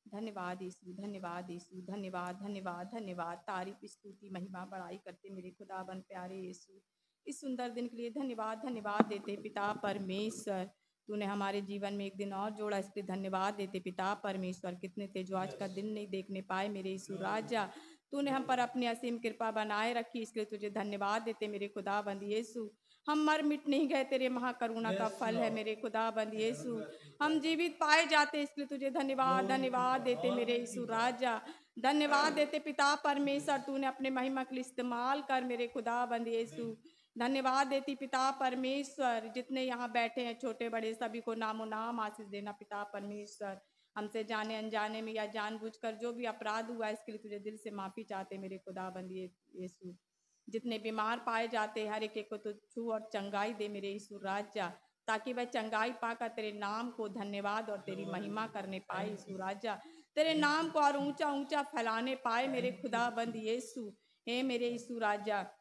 धन्यवाद यीशु, धन्यवाद यीशु, धन्यवाद धन्यवाद धन्यवाद। तारीफ, स्तुति, महिमा, बड़ाई करते मेरे खुदाबंद प्यारे यीशु। इस सुंदर दिन के लिए धन्यवाद धन्यवाद देते पिता परमेश्वर। तूने हमारे जीवन में एक दिन और जोड़ा, इसके धन्यवाद देते पिता परमेश्वर। कितने थे जो आज का दिन नहीं देखने पाए मेरे यीशु राजा। तूने हम पर अपनी असीम कृपा बनाए रखी, इसके लिए तुझे धन्यवाद देते मेरे खुदाबंद यीशु। हम मर मिट नहीं गए, तेरे महाकरुणा का फल है मेरे खुदाबंद यीशु। हम जीवित पाए जाते, इसके लिए तुझे धन्यवाद धन्यवाद देते मेरे यीशु राजा। धन्यवाद देते पिता परमेश्वर, तूने अपने महिमा के लिए इस्तेमाल कर मेरे खुदाबंद यीशु। धन्यवाद देती पिता परमेश्वर, जितने यहाँ बैठे हैं छोटे बड़े सभी को नामो नाम आशीष देना पिता परमेश्वर। हमसे जाने अनजाने में या जानबूझकर जो भी अपराध हुआ, इसके लिए तुझे दिल से माफी चाहते मेरे खुदाबंद यीशु। जितने बीमार पाए जाते हर एक को तो छू और चंगाई दे मेरे यीशु राजा, ताकि वह चंगाई पाकर तेरे नाम को धन्यवाद और तेरी महिमा करने पाए यीशु राजा। तेरे नाम को और ऊंचा ऊंचा फैलाने पाए मेरे खुदाबंद यीशु। हे मेरे यीशु राजा,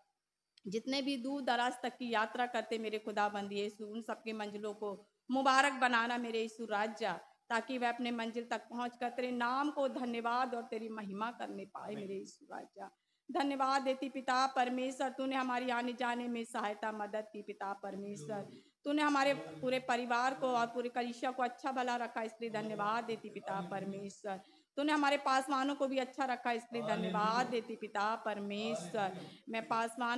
जितने भी दूर दराज तक की यात्रा करते मेरे खुदाबंद यीशु, उन सबके मंजिलों को मुबारक बनाना मेरे यीशु राजा, ताकि वह अपने मंजिल तक पहुंचकर तेरे नाम को धन्यवाद और तेरी महिमा करने पाए मेरे यीशु राजा। धन्यवाद देती पिता परमेश्वर, तूने हमारी आने जाने में सहायता मदद की पिता परमेश्वर। तूने हमारे पूरे परिवार को और पूरे कलीसिया को अच्छा भला रखा, इसलिए धन्यवाद देती पिता परमेश्वर। तूने हमारे पासवानों को भी अच्छा रखा, इसलिए धन्यवाद देती पिता परमेश्वर। मैं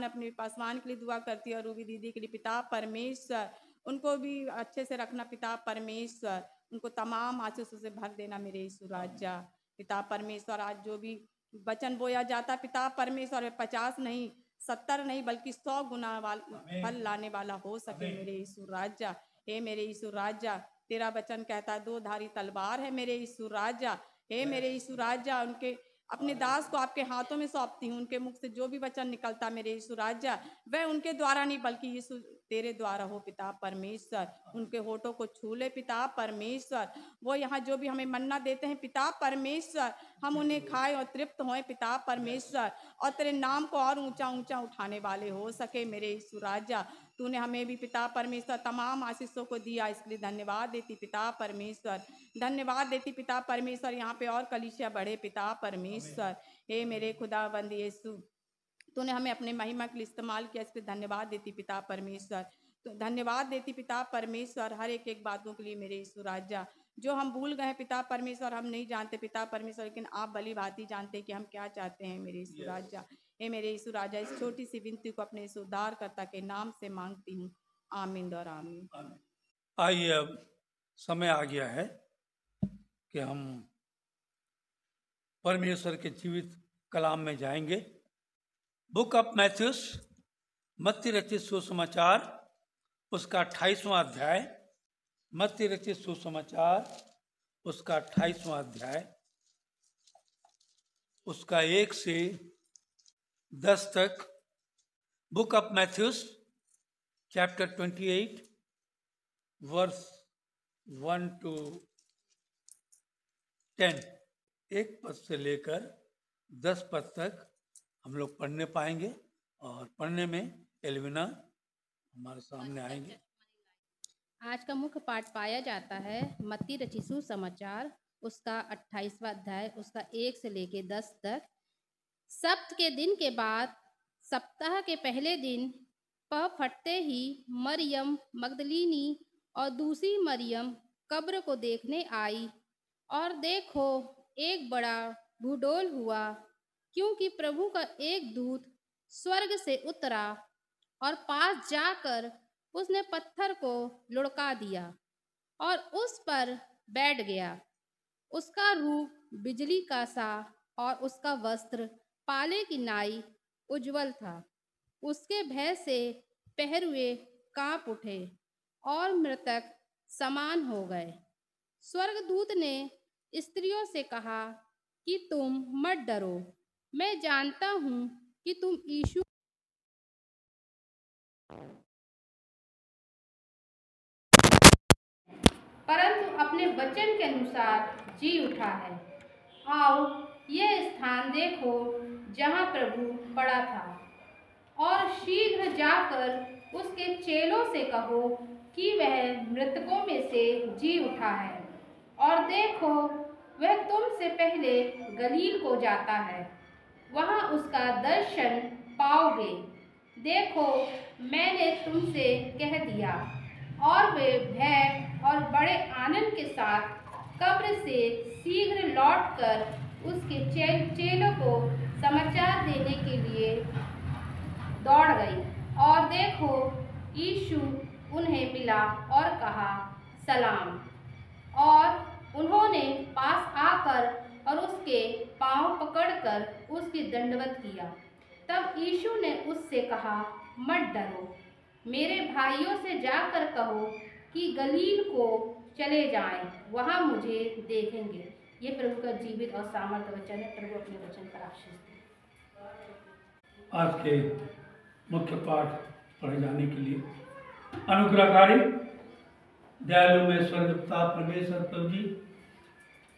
अपने पासवान के लिए दुआ करती हूँ और रूबी दीदी के लिए पिता परमेश्वर, उनको भी अच्छे से रखना पिता परमेश्वर। उनको तमाम आशीषों से भर देना मेरे यीशु राजा। पिता परमेश्वर, आज जो भी वचन बोया जाता पिता परमेश्वर, 50 नहीं 70 नहीं बल्कि 100 गुना फल लाने वाला हो सके मेरे यीशु राजा। हे मेरे यीशु राजा, तेरा वचन कहता है 2 धारी तलवार है मेरे यीशु राजा। हे मेरे यीशु राजा, उनके अपने दास को आपके हाथों में सौंपती हूँ। उनके मुख से जो भी वचन निकलता मेरे यीशु राजा, वह उनके द्वारा नहीं बल्कि यीशु तेरे द्वारा हो पिता परमेश्वर। उनके होठों को छू ले पिता परमेश्वर। वो यहाँ जो भी हमें मन्ना देते हैं पिता परमेश्वर, हम उन्हें खाएं और तृप्त हों पिता परमेश्वर, और तेरे नाम को और ऊंचा ऊंचा उठाने वाले हो सके मेरे यीशु राजा। तूने हमें भी पिता परमेश्वर तमाम आशीषों को दिया, इसलिए धन्यवाद देती पिता परमेश्वर, धन्यवाद देती पिता परमेश्वर। यहाँ पे और कलीसिया बढ़े पिता परमेश्वर। हे मेरे खुदावंद यीशु, तूने हमें अपने महिमा के लिए इस्तेमाल किया, इसके धन्यवाद देती पिता परमेश्वर। तो धन्यवाद देती पिता परमेश्वर हर एक बातों के लिए मेरे यीशु राजा। जो हम भूल गए पिता परमेश्वर, हम नहीं जानते पिता परमेश्वर, लेकिन आप भली भांति जानते कि हम क्या चाहते हैं मेरे यीशु राजा। हे मेरे यीशु राजा, इस छोटी सी विनती को अपने यीशु उद्धारकर्ता के नाम से मांगती हूँ, आमीन और आमीन। आइए अब समय आ गया है कि हम परमेश्वर के जीवित कलाम में जाएंगे। बुक ऑफ मैथ्यूस, मत्ती रचित सुसमाचार, उसका 28वां अध्याय। मत्ती रचित सुसमाचार उसका 28वां अध्याय, उसका 1 से 10 तक। Book of Matthews chapter 28 verse 1 to 10, 1 पद से लेकर 10 पद तक हम लोग पढ़ने पाएंगे, और पढ़ने में एलविना हमारे सामने आएंगे। आज का मुख्य पाठ पाया जाता है मत्ती रचित सुसमाचार, उसका 28वां अध्याय, उसका 1 से लेके 10 तक। सब्त के दिन के बाद सप्ताह के पहले दिन पह फटते ही मरियम मगदलीनी और दूसरी मरियम कब्र को देखने आई, और देखो एक बड़ा भूडोल हुआ, क्योंकि प्रभु का एक दूत स्वर्ग से उतरा और पास जाकर उसने पत्थर को लुढ़का दिया और उस पर बैठ गया। उसका रूप बिजली का सा और उसका वस्त्र पाले की नाई उज्जवल था। उसके भय से पहरुए कांप उठे और मृतक समान हो गए। स्वर्गदूत ने स्त्रियों से कहा कि तुम मत डरो, मैं जानता हूँ कि तुम यीशु परंतु अपने वचन के अनुसार जी उठा है। आओ यह स्थान देखो जहाँ प्रभु पड़ा था, और शीघ्र जाकर उसके चेलों से कहो कि वह मृतकों में से जी उठा है, और देखो वह तुमसे पहले गलील को जाता है, वहाँ उसका दर्शन पाओगे। देखो मैंने तुमसे कह दिया। और वे भय और बड़े आनंद के साथ कब्र से शीघ्र लौटकर उसके चेलों को समाचार देने के लिए दौड़ गई। और देखो यीशु उन्हें मिला और कहा सलाम, और उन्होंने पास आकर और उसके पांव पकड़कर उसकी दंडवत किया। तब यीशु ने उससे कहा मत डरो, मेरे भाइयों से जाकर कहो कि गलील को चले जाएं, वहाँ मुझे देखेंगे। ये प्रभु का जीवित और सामर्थ्य वचन है। प्रभु अपने वचन पर आशीष दे। आज के मुख्य पाठ पढ़े जाने के लिए अनुग्रहकारी दयालु में स्वर्गपिता परमेश्वर प्रभु जी,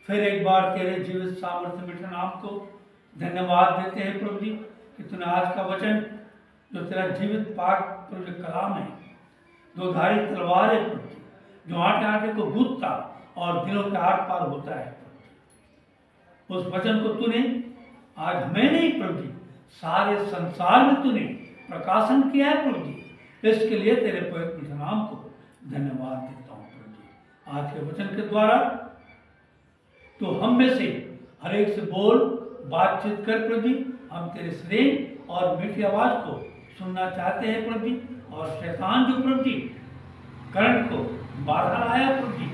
फिर एक बार तेरे जीवित सामर्थ्य मीठे नाम को धन्यवाद देते हैं प्रभु जी कि तूने आज का वचन जो तेरा जीवित पाठ प्रभु जी कलाम है, दो धारी तलवार है प्रभु जी, जो आटे आटे को गूंथता और दिलों के आर पार होता है। उस वचन को तूने आज हमें नहीं प्रभु जी, सारे संसार में तूने प्रकाशन किया है प्रभु जी। इसके लिए तेरे पवित्र नाम को धन्यवाद देता हूँ प्रभु जी। आज के वचन के द्वारा तो हम में से हर एक से बोल बातचीत कर प्रभु जी। हम तेरे स्नेह और मीठी आवाज को सुनना चाहते हैं प्रभु जी। और शैतान जो प्रभु जी करण को बाधा लाया प्रभु जी,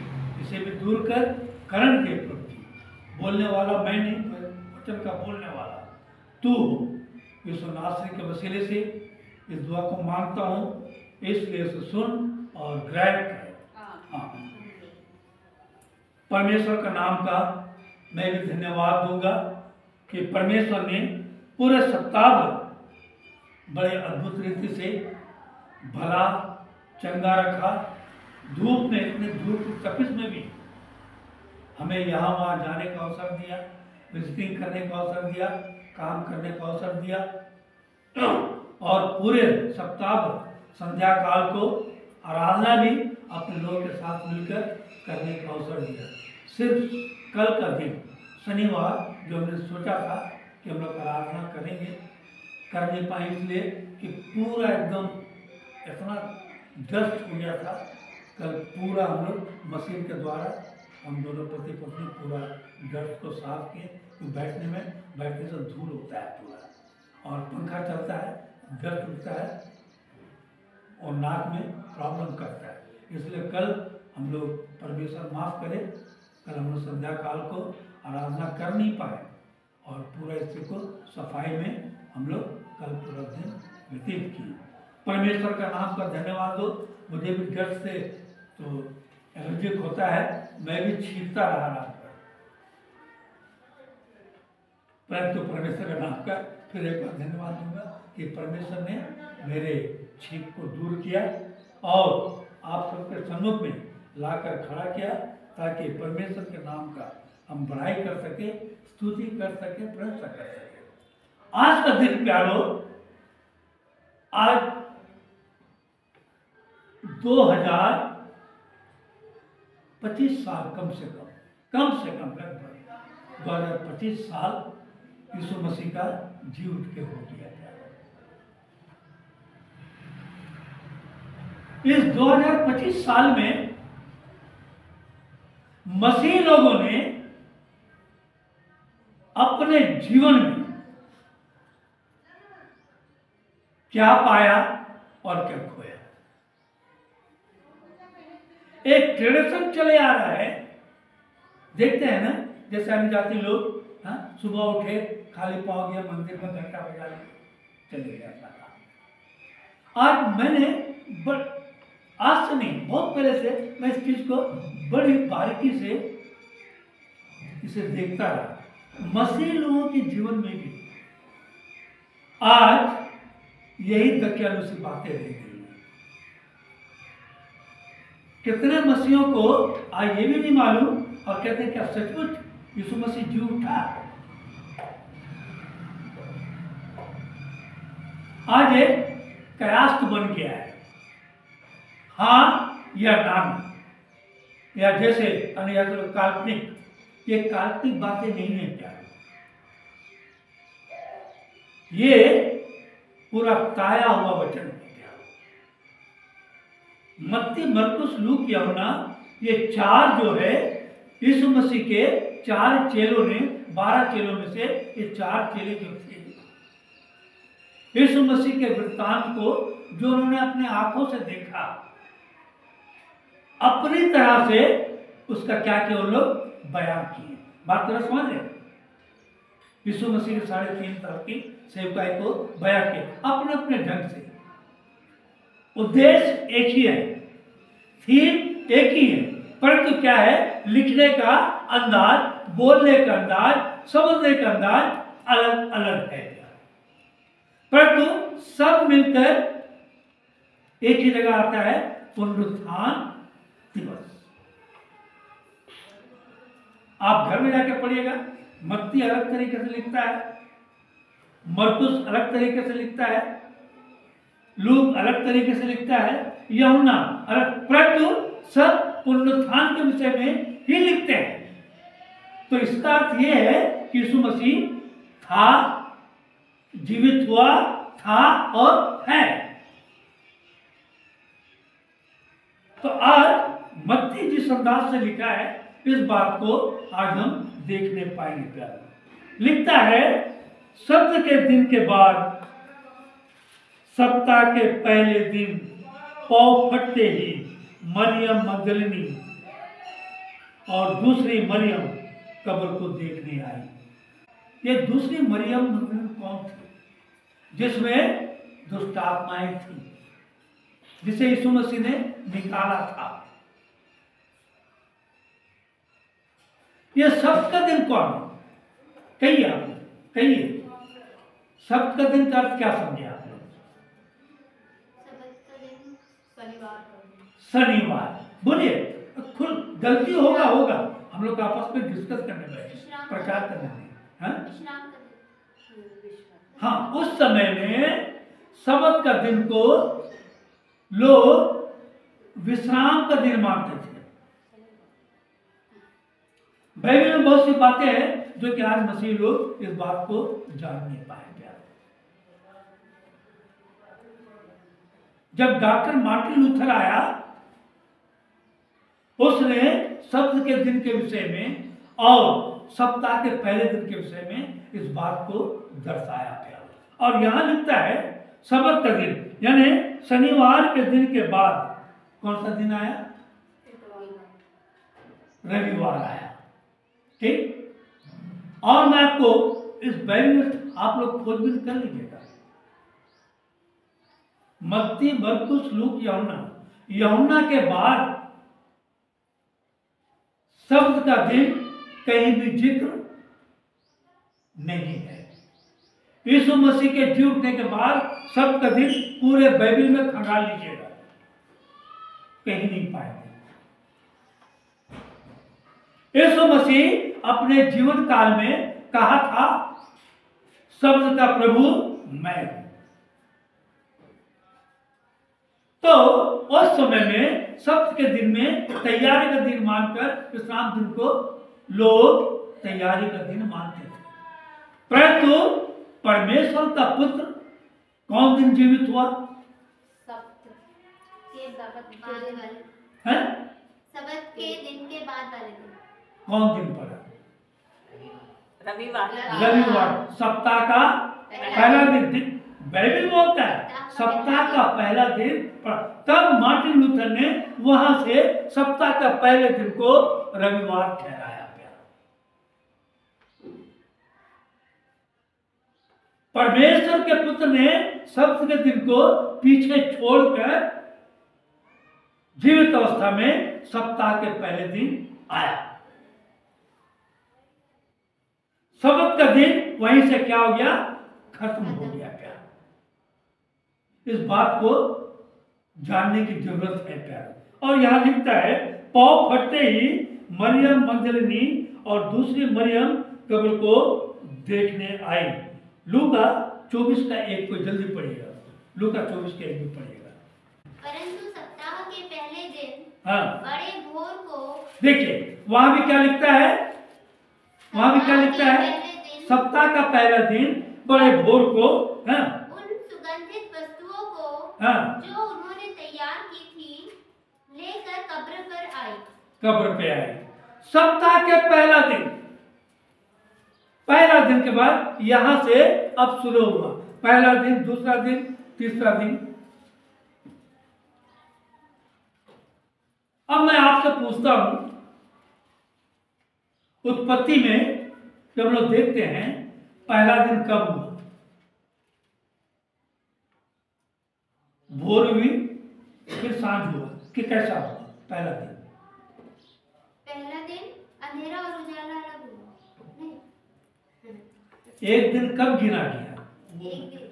इसे भी दूर कर करण दे प्रभु जी। बोलने वाला मैं नहीं, वचन का बोलने वाला तू हो। यीशु नासरी के वसीले से इस दुआ को मांगता हूँ, इसलिए इसे सुन और ग्रहण कर। हाँ, परमेश्वर का नाम का मैं भी धन्यवाद दूंगा कि परमेश्वर ने पूरे सप्ताह भर बड़े अद्भुत रीति से भला चंगा रखा। धूप में, इतने धूप की तपिश में भी हमें यहाँ वहाँ जाने का अवसर दिया, विजिटिंग करने का अवसर दिया, काम करने का अवसर दिया और पूरे सप्ताह भर संध्या काल को आराधना भी अपने लोगों के साथ मिलकर करने का अवसर दिया। सिर्फ कल का दिन शनिवार जो हमने सोचा था कि हम लोग आराधना करेंगे, कर नहीं पाए इसलिए कि पूरा एकदम इतना डस्ट हो गया था। कल पूरा हम लोग मशीन के द्वारा हम दोनों पति पत्नी पूरा डस्ट को साफ किए, तो बैठने से धूल होता है पूरा, और पंखा चलता है, डस्ट उठता है और नाक में प्रॉब्लम करता है। इसलिए कल हम लोग, परमेश्वर माफ करे, कल हम लोग संध्या काल को आराधना कर नहीं पाए और पूरा इसी को सफाई में हम लोग कल पूरा दिन व्यतीत किए। परमेश्वर का नाम का धन्यवाद हो। मुझे भी डस्ट से तो एलर्जिक होता है, मैं भी छींकता रहा रात भर, परंतु परमेश्वर का नाम का फिर एक बार धन्यवाद दूंगा कि परमेश्वर ने मेरे छींक को दूर किया और आप सबके सम्मुख में लाकर खड़ा किया, ताकि परमेश्वर के नाम का हम बड़ाई कर सके, स्तुति कर सके, प्रशंसा कर सके। आज का दिन प्यारो, आज 2025 साल कम से कम लगभग 2025 साल यीशु मसीह का जी उठ के हो गया था। इस 2025 साल में मसीह लोगों ने अपने जीवन में क्या पाया और क्या खोया। एक ट्रेडिशन चले आ रहा है, देखते हैं ना, जैसे हम जाति लोग सुबह उठे, खाली पाँव गया मंदिर में, घंटा बजा चले गया था। आज मैंने आज से नहीं, बहुत पहले से मैं इस चीज को बड़ी बारीकी से इसे देखता रहा। मसीह लोगों के जीवन में भी आज यही दकियानुसी बातें रह गई हैं। कितने मसीहों को आज ये भी नहीं मालूम और कहते हैं क्या सचमुच यीशु मसीह जी उठा। आज एक कयास बन गया है, हाँ या ना, या जैसे काल्पनिक, ये काल्पनिक बातें नहीं है क्या, ये पूरा ताया हुआ वचन है क्या। मत्ती, मरकुस, लूक, यूहन्ना, ये चार जो है यीशु मसीह के चार चेलों ने, 12 चेलों में से ये चार चेले जो थे, यीशु मसीह के वृत्तांत को जो उन्होंने अपने आंखों से देखा, अपनी तरह से उसका क्या किया उन लोग बयान किए। बात तरह समझ रहे, यीशु मसीह ने 3.5 साल की सेवकाई को बयान किया अपने अपने ढंग से। उद्देश्य एक ही है, थीम एक ही है, परंतु क्या है, लिखने का अंदाज, बोलने का अंदाज, समझने का अंदाज अलग अलग है, परंतु सब मिलकर एक ही जगह आता है, पुनरुत्थान दिवस। आप घर में जाकर पढ़िएगा, मत्ती अलग तरीके से लिखता है, मरकुस अलग तरीके से लिखता है, लूक अलग तरीके से लिखता है, यूहन्ना अलग, परंतु सब पुनरुत्थान के विषय में ही लिखते हैं। तो इसका अर्थ यह है कि यीशु मसीह था, जीवित हुआ, था और है। तो आज मत्ती जिस अंदाज से लिखा है, इस बात को आज हम देखने पाएंगे। प्यारे, लिखता है, सब्त के दिन के बाद सप्ताह के पहले दिन पौ फटते ही मरियम मगदलिनी और दूसरी मरियम कब्र को देखने आई। ये दूसरी मरियम मगदलिनी कौन थी? जिसमें दुष्ट आत्माएं थी, जिसे यीशु मसीह ने निकाला था। यह सब्त का दिन कौन है? कहिए आप, कहिए सब्त का दिन का अर्थ क्या समझे आप लोग? शनिवार। बोलिए, खुल गलती होगा हम लोग आपस में डिस्कस करने बैठे, प्रचार करने में। हाँ, उस समय में सब्त का दिन को लोग विश्राम का दिन मानते थे। बाइबल में बहुत सी बातें हैं जो कि आज मसीह लोग इस बात को जान नहीं पाएंगे। जब डॉक्टर मार्टिन लूथर आया, उसने सब्त के दिन के विषय में और सप्ताह के पहले दिन के विषय में इस बात को दर्शाया गया। और यहां लिखता है सब्त का दिन, यानी शनिवार के दिन के बाद कौन सा दिन आया? रविवार आया। ठीक। और मैं आपको इस बाइबल में आप लोग खोजबीन कर लीजिएगा। मत्ती, मरकुस, लूक, यूहन्ना के बाद सब्त का दिन कहीं भी जिक्र नहीं है। यीशु मसीह के जी उठने के बाद सब्त का दिन पूरे बाइबल में खंगाल लीजिएगा, कहीं नहीं पाएंगे। यीशु मसीह अपने जीवन काल में कहा था, सब्त का प्रभु मैं हूं। तो उस समय में सब्त के दिन में तैयारी का दिन मानकर विश्राम दिन को लोग तैयारी का दिन मानते थे। परंतु परमेश्वर का पुत्र कौन दिन जीवित हुआ? सब्त के दिन के बाद वाले दिन। कौन दिन पड़ा? रविवार। रविवार, सप्ताह का पहला दिन। बाइबल बोलता है सप्ताह का पहला दिन पड़ा। तब मार्टिन लूथर ने वहां से सप्ताह का पहले दिन को रविवार ठहराया गया। परमेश्वर के पुत्र ने सब्त के दिन को पीछे छोड़कर जीवित अवस्था में सप्ताह के पहले दिन आया। सब्त का दिन वहीं से क्या हो गया? खत्म हो गया। प्यार, इस बात को जानने की जरूरत है प्यार। और यहां लिखता है, पाँव फटते ही मरियम मगदलिनी और दूसरी मरियम कब्र को देखने आई। लूका 24:1 को जल्दी पढ़िएगा। लूका 24:1 में पढ़िएगा। परंतु सप्ताह के पहले दिन हाँ, बड़े भोर को देखिए वहां भी क्या लिखता है? वहां भी क्या लिखता है? सप्ताह का पहला दिन बड़े भोर को, हाँ, उन सुगंधित वस्तुओं को हाँ, जो उन्होंने तैयार की थी लेकर कब्र पर आई। कब्र पे आए। सप्ताह के पहला दिन, पहला दिन के बाद यहां से अब शुरू हुआ पहला दिन, दूसरा दिन, तीसरा दिन। अब मैं आपसे पूछता हूं, उत्पत्ति में जब लोग देखते हैं पहला दिन कब हुआ? भोर हुई फिर सांझ हुआ कि कैसा हुआ? पहला दिन अंधेरा और उजाला अलग हुआ नहीं? एक दिन कब गिना गया? एक दिन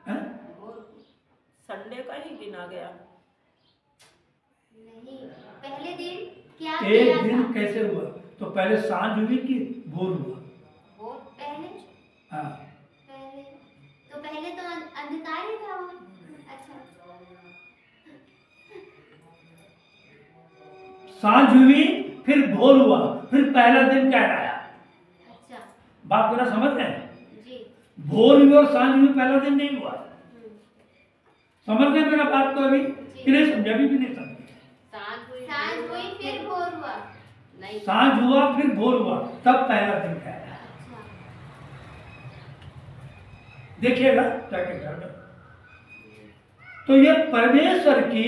हैं? संडे का ही गिना गया। नहीं, पहले दिन क्या एक किया दिन था? कैसे हुआ? तो पहले सांझ हुई कि भोर हुआ? वो पहले हाँ, पहले तो अंधकार ही था वहाँ। अच्छा, सांझ हुई फिर भोर हुआ फिर पहला दिन कहलाया। अच्छा बात पूरा समझ रहे हैं? जी। भोर हुई और सांझ हुई पहला दिन नहीं हुआ। समझ गए मेरा बात को अभी कि नहीं समझे? अभी भी नहीं समझे। सांझ हुई फिर भोर हुआ। नहीं, सांझ हुआ फिर भोर हुआ तब पहला दिन कहलाया। अच्छा, देखिएगा जाके घर में। तो ये परमेश्वर की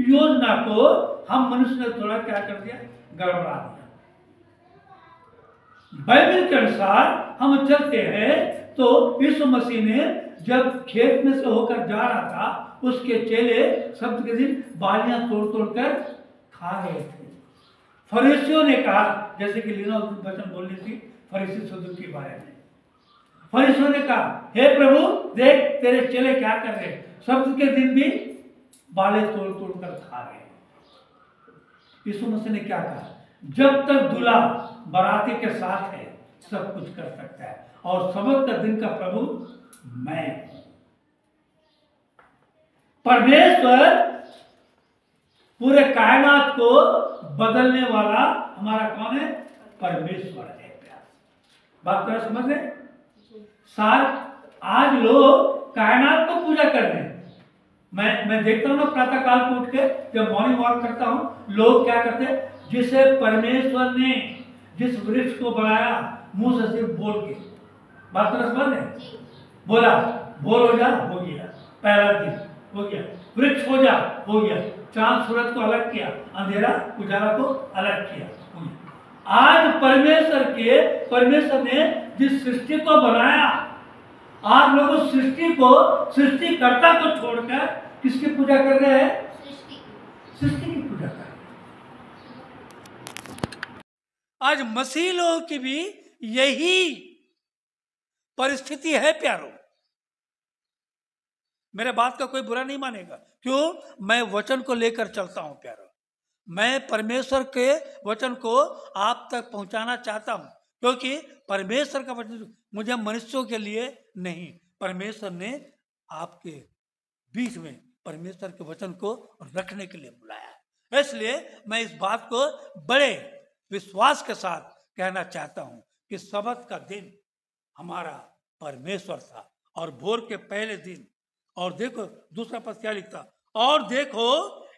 योजना को हम मनुष्य ने थोड़ा क्या कर दिया? गड़बड़ा दिया। बाइबल के अनुसार हम चलते हैं तो यीशु मसीह ने जब खेत में से होकर जा रहा था, उसके चेले सब्त के दिन बालियां तोड़ तोड़ कर खा रहे थे। फरीसियों ने कहा, जैसे कि लीना वचन बोल रही थी फरीसी सदूक के बारे में, फरीसियों ने कहा, हे प्रभु देख तेरे चेले क्या कर रहे हैं, सब्त के दिन भी बाले तोड़ तोड़ कर खा रहे हैं। यीशु मसीह ने क्या कहा, जब तक दूल्हा बाराती के साथ है सब कुछ कर सकता है, और सब्त का दिन का प्रभु मैं हूं। परमेश्वर पूरे कायनात को बदलने वाला हमारा कौन है? परमेश्वर है। बात तो समझ रहे? आज लोग कायनात को पूजा कर रहे हैं। मैं देखता हूँ ना, प्रातः काल को उठ के जब मॉर्निंग वॉक करता हूँ, लोग क्या करते हैं, जिसे परमेश्वर ने जिस वृक्ष को बनाया मुंह से सिर्फ बोल के, बात तो समझ रहे? बोला बोल हो जा, हो गया, पहला दिन हो गया, वृक्ष हो जा, हो गया, चांद सूरज को अलग किया, अंधेरा उजाला को अलग किया, हो गया। आज परमेश्वर ने जिस सृष्टि को बनाया, आज लोग सृष्टिकर्ता को छोड़कर किसकी पूजा कर रहे हैं? सृष्टि की पूजा कर रहे हैं। आज मसीह लोगों की भी यही परिस्थिति है प्यारो। मेरे बात का कोई बुरा नहीं मानेगा, क्यों? मैं वचन को लेकर चलता हूं प्यारो। मैं परमेश्वर के वचन को आप तक पहुंचाना चाहता हूं, क्योंकि परमेश्वर का वचन मुझे मनुष्यों के लिए नहीं, परमेश्वर ने आपके बीच में परमेश्वर के वचन को रखने के लिए बुलाया है। इसलिए मैं इस बात को बड़े विश्वास के साथ कहना चाहता हूं कि सब्त का दिन हमारा परमेश्वर था, और भोर के पहले दिन, और देखो दूसरा पद क्या लिखता, और देखो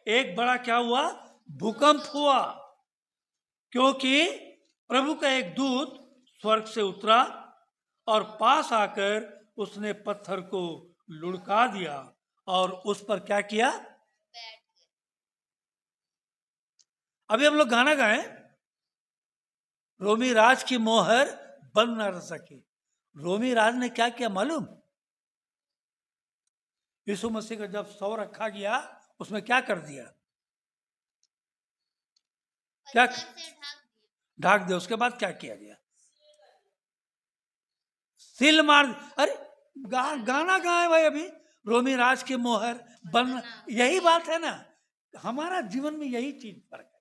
एक बड़ा क्या हुआ, भूकंप हुआ, क्योंकि प्रभु का एक दूत स्वर्ग से उतरा और पास आकर उसने पत्थर को लुढ़का दिया और उस पर क्या किया? अभी हम लोग गाना गाएं, रोमी राज की मोहर बंद न रह सकी। रोमी राज ने क्या किया मालूम? यीशु मसीह का जब शव रखा गया, उसमें क्या कर दिया? क्या ढाक दिया। उसके बाद क्या किया गया? सिल मार। अरे गाना गाए भाई, अभी रोमी राज की मोहर बंद। यही बात है ना, हमारा जीवन में यही चीज फर्क है।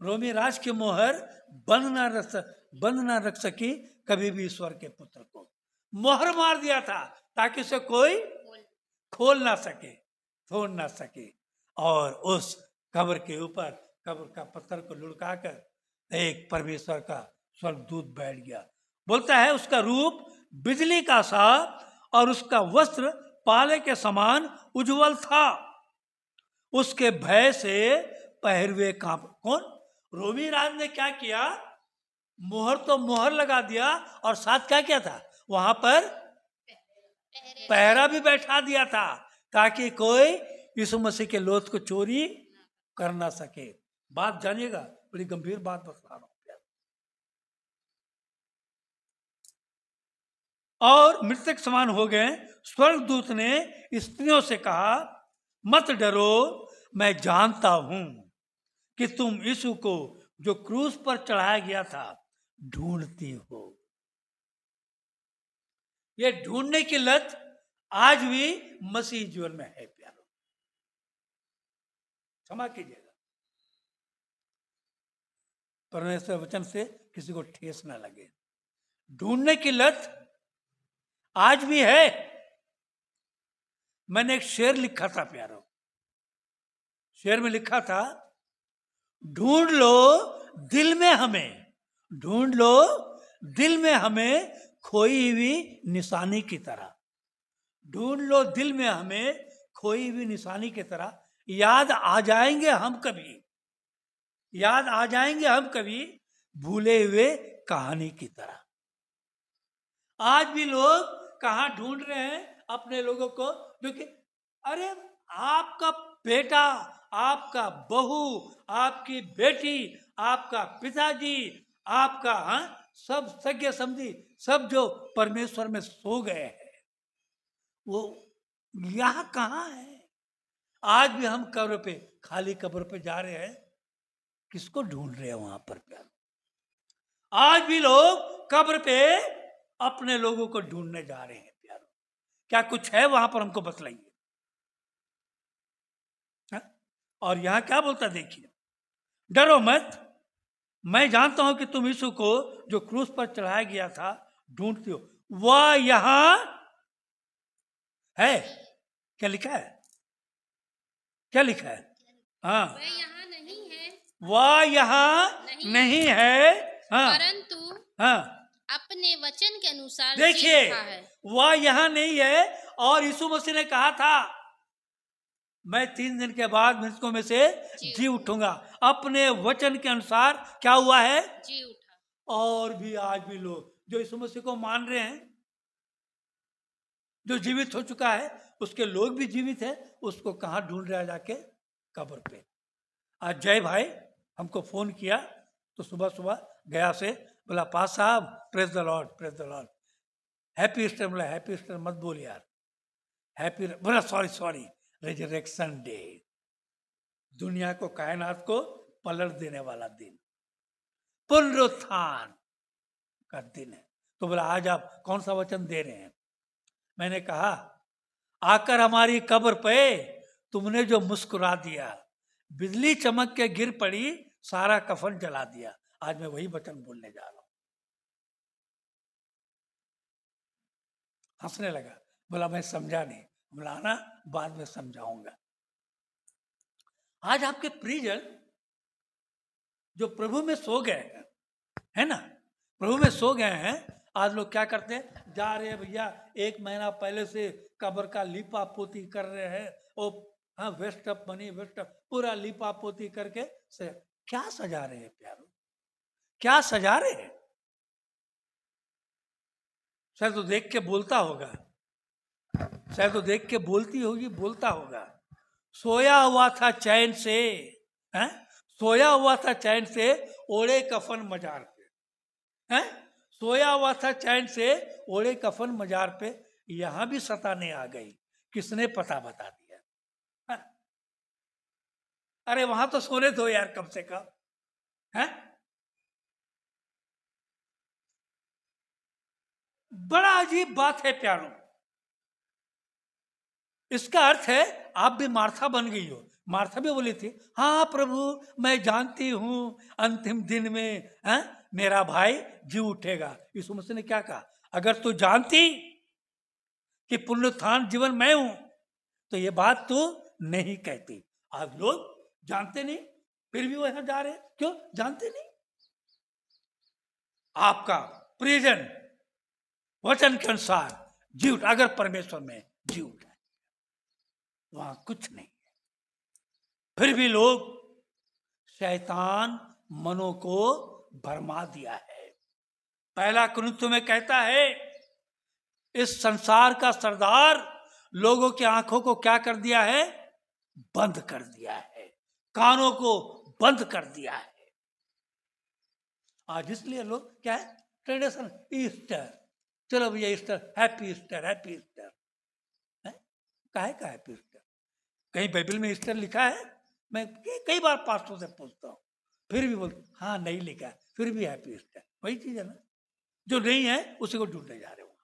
रोमी राज की मोहर बंद ना रख सकी कभी भी ईश्वर के पुत्र को। मोहर मार दिया था ताकि उसे कोई खोल ना सके, तोड़ ना सके। और उस कब्र के ऊपर कब्र का पत्थर को लुढ़काकर एक परमेश्वर का स्वर्गदूत बैठ गया। बोलता है उसका रूप बिजली का सा और उसका वस्त्र पाले के समान उज्जवल था। उसके भय से पहरवे कांप। कौन? रोमी राज ने क्या किया? मोहर तो मोहर लगा दिया, और साथ क्या किया था? वहां पर पहरा भी बैठा दिया था, ताकि कोई यीशु मसीह के लोथ को चोरी कर ना सके। बात जानिएगा, बड़ी गंभीर बात बता रहा हूं। और मृतक समान हो गए। स्वर्गदूत ने स्त्रियों से कहा, मत डरो, मैं जानता हूं कि तुम यीशु को जो क्रूस पर चढ़ाया गया था ढूंढती हो। ये ढूंढने की लत आज भी मसीह जीवन में है प्यारो। क्षमा कीजिएगा, परमेश्वर वचन से किसी को ठेस ना लगे। ढूंढने की लत आज भी है। मैंने एक शेर लिखा था प्यारो, शेर में लिखा था, ढूंढ लो दिल में हमें, ढूंढ लो दिल में हमें खोई हुई निशानी की तरह। ढूंढ लो दिल में हमें खोई हुई निशानी की तरह। याद आ जाएंगे हम कभी, याद आ जाएंगे हम कभी भूले हुए कहानी की तरह। आज भी लोग कहां ढूंढ रहे हैं अपने लोगों को, जो कि अरे आपका बेटा, आपका बहू, आपकी बेटी, आपका पिताजी, आपका सब सगे समझी सब जो परमेश्वर में सो गए हैं, वो यहाँ कहाँ है? आज भी हम कब्र पे, खाली कब्र पे जा रहे हैं, किसको ढूंढ रहे हैं वहां पर प्यार? आज भी लोग कब्र पे अपने लोगों को ढूंढने जा रहे हैं प्यार। क्या कुछ है वहां पर? हमको बतलाइए। और यहां क्या बोलता देखिए, डरो मत, मैं जानता हूं कि तुम यीशु को जो क्रूस पर चढ़ाया गया था ढूंढते हो। वह यहां है। क्या लिखा है? क्या लिखा है? हाँ, वह यहाँ नहीं है, वह यहाँ नहीं है, हाँ, परंतु हाँ। अपने वचन के अनुसार जी देखिए, उठा है। वह यहाँ नहीं है, और यीशु मसीह ने कहा था मैं 3 दिन के बाद मृतकों में से जी उठूंगा। अपने वचन के अनुसार क्या हुआ है? जी उठा। और भी आज भी लोग जो यीशु मसीह को मान रहे हैं, जो जीवित हो चुका है, उसके लोग भी जीवित है, उसको कहाँ ढूंढ रहा है? जाके कब्र पे। आज जय भाई हमको फोन किया तो सुबह सुबह गया से बोला, पास साहब praise the Lord, praise the Lord, happy Easter. बोला हैप्पी ईस्टर मत बोल यार, हैप्पी, बोला सॉरी, रेजरेक्शन डे, दुनिया को, कायनात को पलट देने वाला दिन, पुनरुत्थान का दिन है। तो बोला आज आप कौन सा वचन दे रहे हैं? मैंने कहा आकर हमारी कब्र पे तुमने जो मुस्कुरा दिया, बिजली चमक के गिर पड़ी, सारा कफन जला दिया। आज मैं वही वचन बोलने जा रहा हूं। हंसने लगा, बोला मैं समझा नहीं। बोला ना बाद में समझाऊंगा। आज आपके परिजन जो प्रभु में सो गए हैं, है ना, प्रभु में सो गए हैं, आज लोग क्या करते हैं? जा रहे हैं भैया, 1 महीना पहले से कब्र का लीपा पोती कर रहे हैं, ओ हाँ, waste of money, waste of, पूरा लीपा पोती करके से क्या सजा रहे हैं प्यारो? क्या सजा रहे हैं? शायद तो देख के बोलता होगा, शायद तो देख के बोलती होगी, बोलता होगा, सोया हुआ था चैन से, हैं? सोया हुआ था चैन से, ओढ़े कफन मजार पे, हैं? सोया हुआ था चैन से, ओढ़े कफन मजार पे। यहां भी सताने आ गई, किसने पता बता दिया? हैं? अरे वहां तो सोने दो यार कम से कम, हैं? बड़ा अजीब बात है प्यारों। इसका अर्थ है आप भी मार्था बन गई हो। मार्था भी बोली थी, हाँ प्रभु मैं जानती हूं अंतिम दिन में मेरा भाई जी उठेगा। यीशु मसीह ने क्या कहा? अगर तू जानती कि पुनरुत्थान जीवन मैं हूं तो ये बात तू नहीं कहती। आज लोग जानते नहीं, फिर भी वो यहां जा रहे हैं। क्यों जानते नहीं? आपका प्रिजन वचन के अनुसार जी उठ, अगर परमेश्वर में जी उठा, वहां कुछ नहीं है। फिर भी लोग, शैतान मनों को भरमा दिया है। पहला कुरिन्थियों में कहता है, इस संसार का सरदार लोगों की आंखों को क्या कर दिया है? बंद कर दिया है, कानों को बंद कर दिया है। आज इसलिए लोग क्या है? ट्रेडिशन, ईस्टर, चलो भैया Easter, happy Easter, happy Easter. काहे का हैप्पी ईस्टर? कहीं बाइबल में ईस्टर लिखा है? मैं कई बार पास्टरों से पूछता हूँ, फिर भी बोलते हाँ नहीं लिखा है, फिर भी हैप्पी ईस्टर। वही चीज है ना, जो नहीं है उसी को ढूंढने जा रहे हो।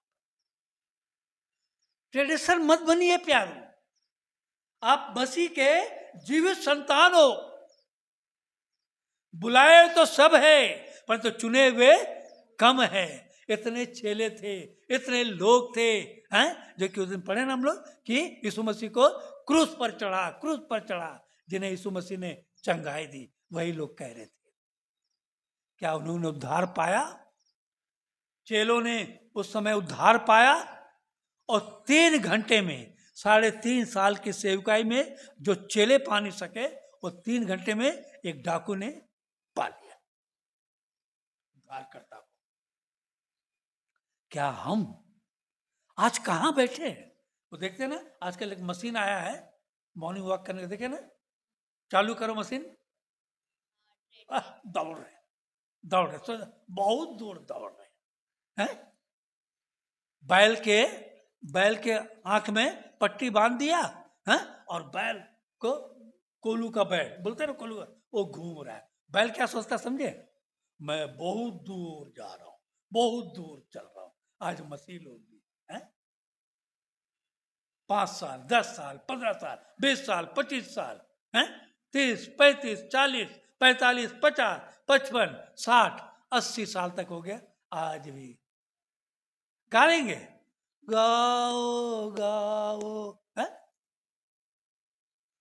ट्रेडिशन मत बनिए प्यारो। आप मसीह के जीवित संतान हो। बुलाए तो सब है, परंतु चुने हुए कम है। इतने चेले थे, इतने लोग थे, हैं, जो कि उस दिन पढ़े ना हम लोग कि यीशु मसीह को क्रूस पर चढ़ा, क्रूस पर चढ़ा, जिन्हें यीशु मसीह ने चंगाई दी। वही लोग कह रहे थे, क्या उन्होंने उद्धार पाया? चेलों ने उस समय उद्धार पाया, और 3 घंटे में, 3.5 साल की सेवकाई में जो चेले पा नहीं सके, वो 3 घंटे में एक डाकू ने पा लिया उद्धारकर्ता को। क्या हम आज कहां बैठे हैं? वो देखते हैं ना, आजकल एक मशीन आया है मॉर्निंग वॉक करने का, देखे ना, चालू करो मशीन, दौड़ रहे तो बहुत दूर दौड़ रहे हैं। बैल के आंख में पट्टी बांध दिया है, और बैल को कोलू का बैल बोलते हैं ना, कोलू का, वो घूम रहा है। बैल क्या सोचता समझे, मैं बहुत दूर जा रहा हूं, बहुत दूर चल रहा हूं। आज मसीह लोग भी हैं, 5 साल 10 साल 15 साल 20 साल 25 साल हैं, 30 35 40 45 50 55 60 80 साल तक हो गया, आज भी गा लेंगे, गाओ गाओ है।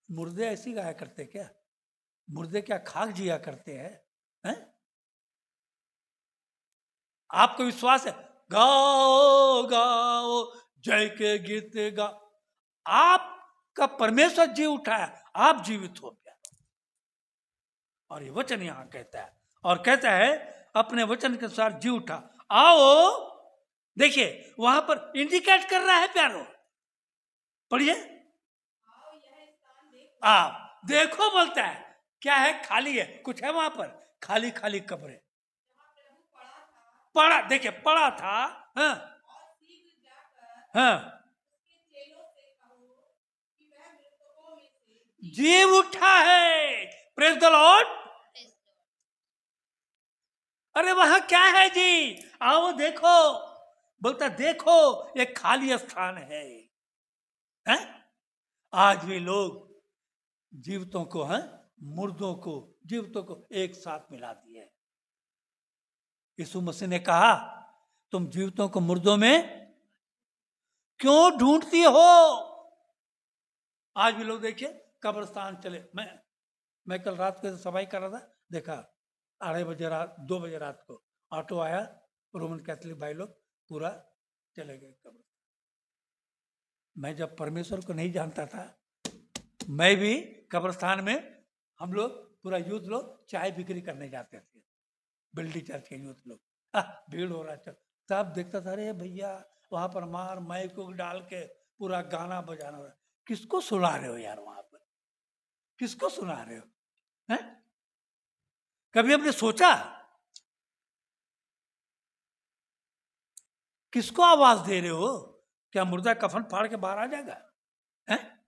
मुर्दे ऐसी गाया करते क्या? मुर्दे क्या खाक जिया करते हैं? आपको विश्वास है, गाओ गाओ जय के गीत गा, आपका परमेश्वर जी उठा है, आप जीवित हो गया। और ये वचन यहां कहता है, और कहता है अपने वचन के अनुसार जी उठा। आओ, देखिए वहां पर इंडिकेट कर रहा है प्यारो, पढ़िए। आप देखो बोलता है, क्या है? खाली है, कुछ है वहां पर, खाली खाली कब्रें पड़ा, देखिए पड़ा था। हाँ हाँ, जीव उठा है, प्रेज द लॉर्ड। अरे वहां क्या है जी? आओ देखो, बोलता देखो ये खाली स्थान है, हैं? आज भी लोग जीवितों को, हैं, मुर्दों को, जीवितों को एक साथ मिला दिए। यीशु मसीह ने कहा, तुम जीवितों को मुर्दों में क्यों ढूंढती हो? आज भी लोग देखिए कब्रिस्तान चले। मैं कल रात को सफाई कर रहा था, देखा 2:30 बजे रात, 2 बजे रात को ऑटो आया, रोमन कैथोलिक भाई लोग पूरा चले गए कब्रिस्तान। मैं जब परमेश्वर को नहीं जानता था, मैं भी कब्रिस्तान में, हम लोग पूरा यूथ लोग चाय बिक्री करने जाते थे, बिल्डी चर्च के यूथ लोग, भीड़ हो रहा था, तब देखता था, अरे भैया वहां पर मार माइक को डाल के पूरा गाना बजाना हो रहा है। किसको सुना रहे हो यार वहां पर? किसको सुना रहे हो? हैं? कभी हमने सोचा किसको आवाज दे रहे हो? क्या मुर्दा कफन फाड़ के बाहर आ जाएगा? हैं?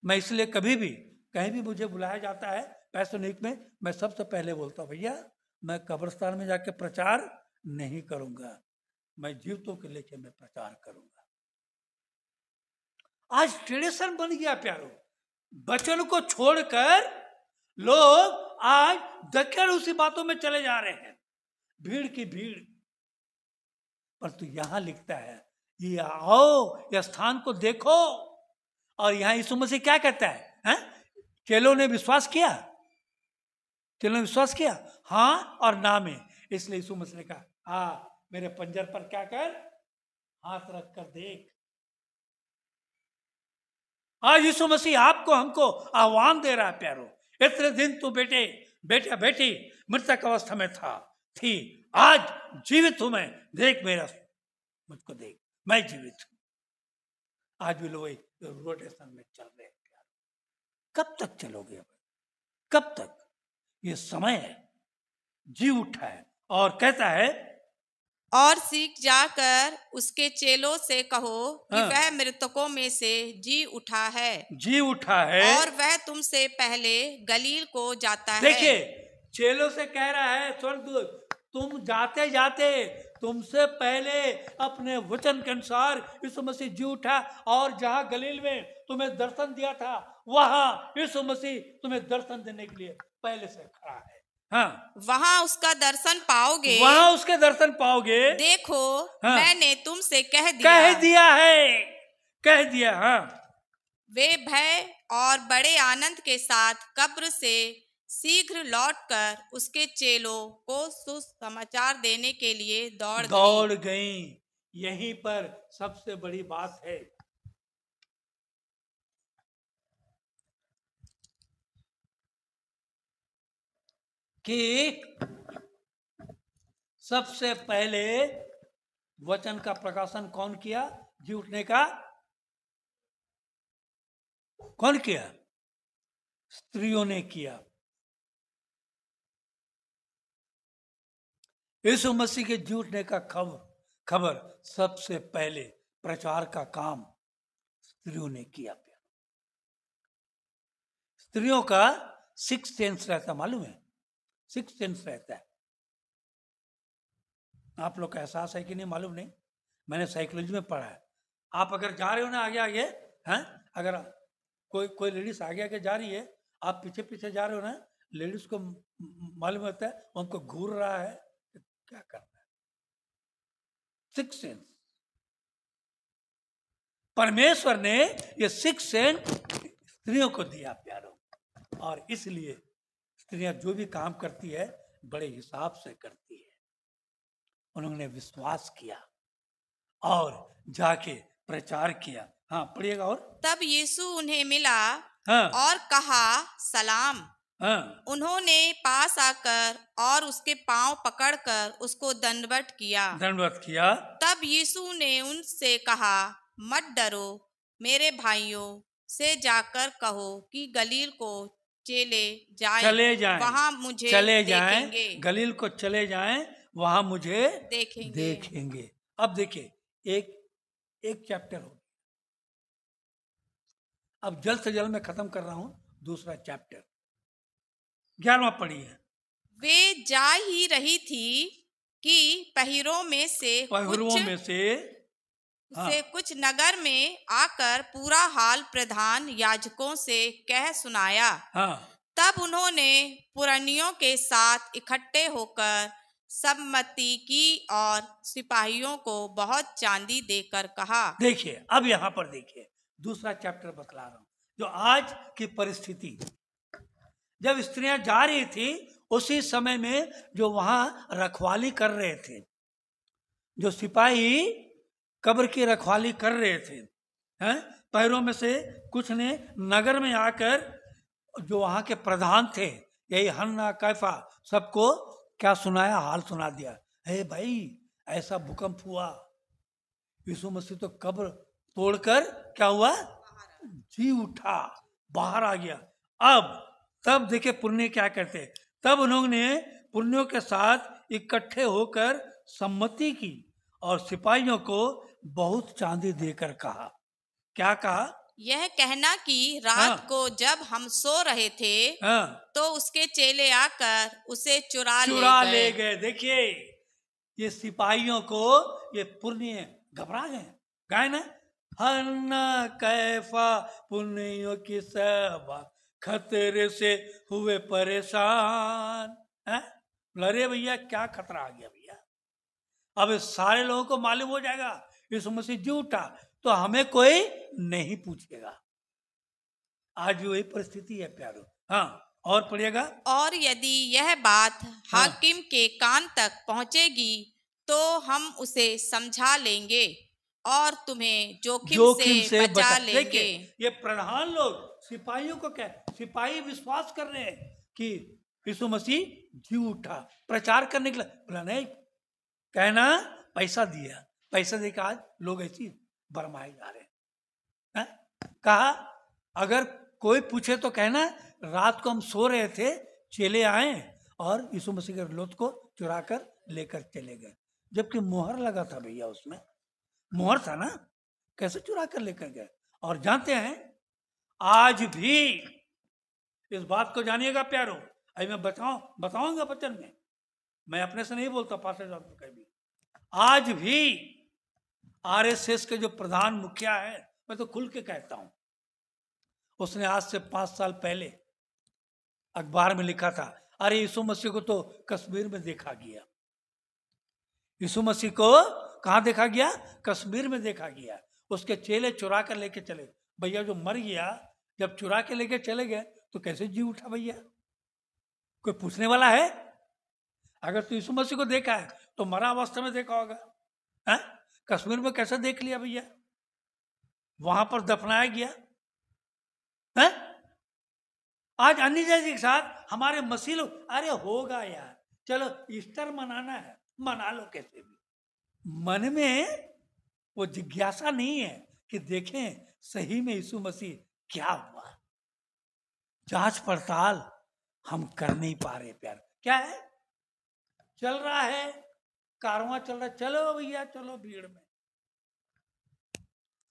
मैं इसलिए कभी भी कहीं भी मुझे बुलाया जाता है पैसोनिक में, मैं सबसे पहले बोलता हूं, भैया मैं कब्रिस्तान में जाके प्रचार नहीं करूंगा, मैं जीवितों के लेके मैं प्रचार करूंगा। आज ट्रेडिशन बन गया प्यारो, वचन को छोड़कर लोग आज दक्षिण उसी बातों में चले जा रहे हैं, भीड़ की भीड़। परंतु यहां लिखता है, ये आओ, ये स्थान को देखो। और यहां यीशु मसीह क्या कहता है? चेलों ने विश्वास किया, चेलों ने विश्वास किया हाँ और ना में। इसलिए यीशु मसीह ने कहा, हाँ मेरे पंजर पर क्या कर, हाथ रख कर देख। आज यीशु मसीह आपको हमको आह्वान दे रहा है प्यारो। इतने दिन तू बेटा बेटी मृतक अवस्था में थी, आज जीवित हूं मैं, देख मेरा, मुझको देख, मैं जीवित हूं। आज भी लोग रोटेशन में चल रहे हैं प्यारो। कब तक चलोगे? कब तक? ये समय है, जी उठा है। और कहता है, और सीख जाकर उसके चेलों से कहो कि वह मृतकों में से जी उठा है, और वह तुमसे पहले गलील को जाता है। देखिए चेलों से कह रहा है स्वर्गदूत, तुम जाते जाते तुमसे पहले अपने वचन के अनुसार यीशु मसीह जी उठा, और जहां गलील में तुम्हें दर्शन दिया था, वहां यीशु मसीह तुम्हें दर्शन देने के लिए पहले से खड़ा है। हाँ, वहां उसका दर्शन पाओगे, वहां उसके दर्शन पाओगे। देखो हाँ, मैंने तुमसे कह दिया। हाँ, वे भय और बड़े आनंद के साथ कब्र से शीघ्र लौटकर उसके चेलों को सुसमाचार देने के लिए दौड़ गई। यहीं पर सबसे बड़ी बात है कि सबसे पहले वचन का प्रकाशन कौन किया? जी उठने का कौन किया? स्त्रियों ने किया। यीशु मसीह के जी उठने का खबर सबसे पहले प्रचार का काम स्त्रियों ने किया। स्त्रियों का सिक्स सेंस रहता, मालूम है? सिक्स सेंस रहता है। आप लोग का एहसास है कि नहीं मालूम नहीं, मैंने साइकोलॉजी में पढ़ा है। आप अगर जा रहे हो ना आगे आगे, हैं, अगर कोई लेडीज आगे आगे जा रही है, आप पीछे पीछे जा रहे हो ना, लेडीज को मालूम होता है उनको घूर रहा है, क्या करना है। सिक्स सेंस, परमेश्वर ने ये सिक्स सेंस स्त्रियों को दिया प्यारों, और इसलिए स्त्रियां जो भी काम करती है बड़े हिसाब से करती है। उन्होंने विश्वास किया और जाके प्रचार किया। हाँ पढ़िएगा। और तब यीशु उन्हें मिला हाँ और कहा सलाम। हाँ उन्होंने पास आकर और उसके पांव पकड़कर उसको दंडवत किया। तब यीशु ने उनसे कहा, मत डरो, मेरे भाइयों से जाकर कहो कि गलील को चले जाएं, वहां मुझे देखेंगे। गलील को चले जाएं, वहां मुझे देखेंगे। अब देखिए एक चैप्टर हो, अब जल्द से जल्द मैं खत्म कर रहा हूं दूसरा चैप्टर, 11वां पढ़िए। वे जा ही रही थी कि पहरों में से कुछ नगर में आकर पूरा हाल प्रधान याजकों से कह सुनाया। हाँ। तब उन्होंने पुरनियों के साथ इकट्ठे होकर सम्मति की और सिपाहियों को बहुत चांदी देकर कहा। देखिए अब यहाँ पर देखिए दूसरा चैप्टर बतला रहा हूँ, जो आज की परिस्थिति, जब स्त्रियां जा रही थी उसी समय में जो वहां रखवाली कर रहे थे, जो सिपाही कब्र की रखवाली कर रहे थे, हैं, पैरों में से कुछ ने नगर में आकर जो वहां के प्रधान थे, यही हन्ना कैफा, सबको क्या सुनाया, हाल सुना दिया। हे भाई ऐसा भूकंप हुआ, यीशु मसीह तो कब्र तोड़कर क्या हुआ, जी उठा, बाहर आ गया। अब तब देखिए पुण्य क्या करते, तब उन्होंने पुण्यों के साथ इकट्ठे होकर सम्मति की और सिपाहियों को बहुत चांदी देकर कहा। क्या कहा? यह कहना कि रात को जब हम सो रहे थे तो उसके चेले आकर उसे चुरा ले गए। देखिए ये सिपाहियों को ये पुण्य घबरा गए ना, हन्ना कैफा पुण्यों की सभा खतरे से हुए परेशान। अरे भैया क्या खतरा आ गया भैया, अब सारे लोगों को मालूम हो जाएगा यीशु मसीह जी उठा तो हमें कोई नहीं पूछेगा। आज भी वही परिस्थिति है प्यारो। हाँ और पढ़िएगा। और यदि यह बात हाकिम के कान तक पहुंचेगी तो हम उसे समझा लेंगे और तुम्हें जोखिम से बचा लेंगे। ये प्रधान लोग सिपाहियों को क्या, सिपाही विश्वास कर रहे हैं कि यीशु मसीह जी उठा, प्रचार करने के लिए बोला नहीं, कहना पैसा दिया, पैसा देकर आज लोग ऐसी बरमाए जा रहे हैं। कहा अगर कोई पूछे तो कहना रात को हम सो रहे थे, चेले आए और यीशु मसीह के लोथ को चुरा कर लेकर चले गए, जबकि मोहर लगा था भैया, उसमें मोहर था ना, कैसे चुरा कर लेकर गए। और जानते हैं आज भी इस बात को जानिएगा प्यारो, अभी मैं बताऊंगा वचन में, मैं अपने से नहीं बोलता, पास्टर साहब को कभी, आज भी आरएसएस के जो प्रधान मुखिया है, मैं तो खुल के कहता हूं, उसने आज से 5 साल पहले अखबार में लिखा था, अरे यीशु मसीह को तो कश्मीर में देखा गया। यीशु मसीह को कहां देखा गया? कश्मीर में देखा गया। उसके चेले चुरा कर लेके चले। भैया जो मर गया जब चुरा के लेके चले गए तो कैसे जी उठा भैया? कोई पूछने वाला है? अगर तो यीशु मसीह को देखा है तो मरा अवस्था में देखा होगा, है? कश्मीर में कैसे देख लिया भैया? वहां पर दफनाया गया है? आज अन्य जाति के साथ हमारे मसीह लोग, अरे होगा यार, चलो ईस्टर मनाना है, मना लो कैसे भी। मन में वो जिज्ञासा नहीं है कि देखें सही में यीशु मसीह क्या हुआ। जांच पड़ताल हम कर नहीं पा रहे प्यार। क्या है? चल रहा है कारवां चल रहा, चलो भैया चलो भीड़ में।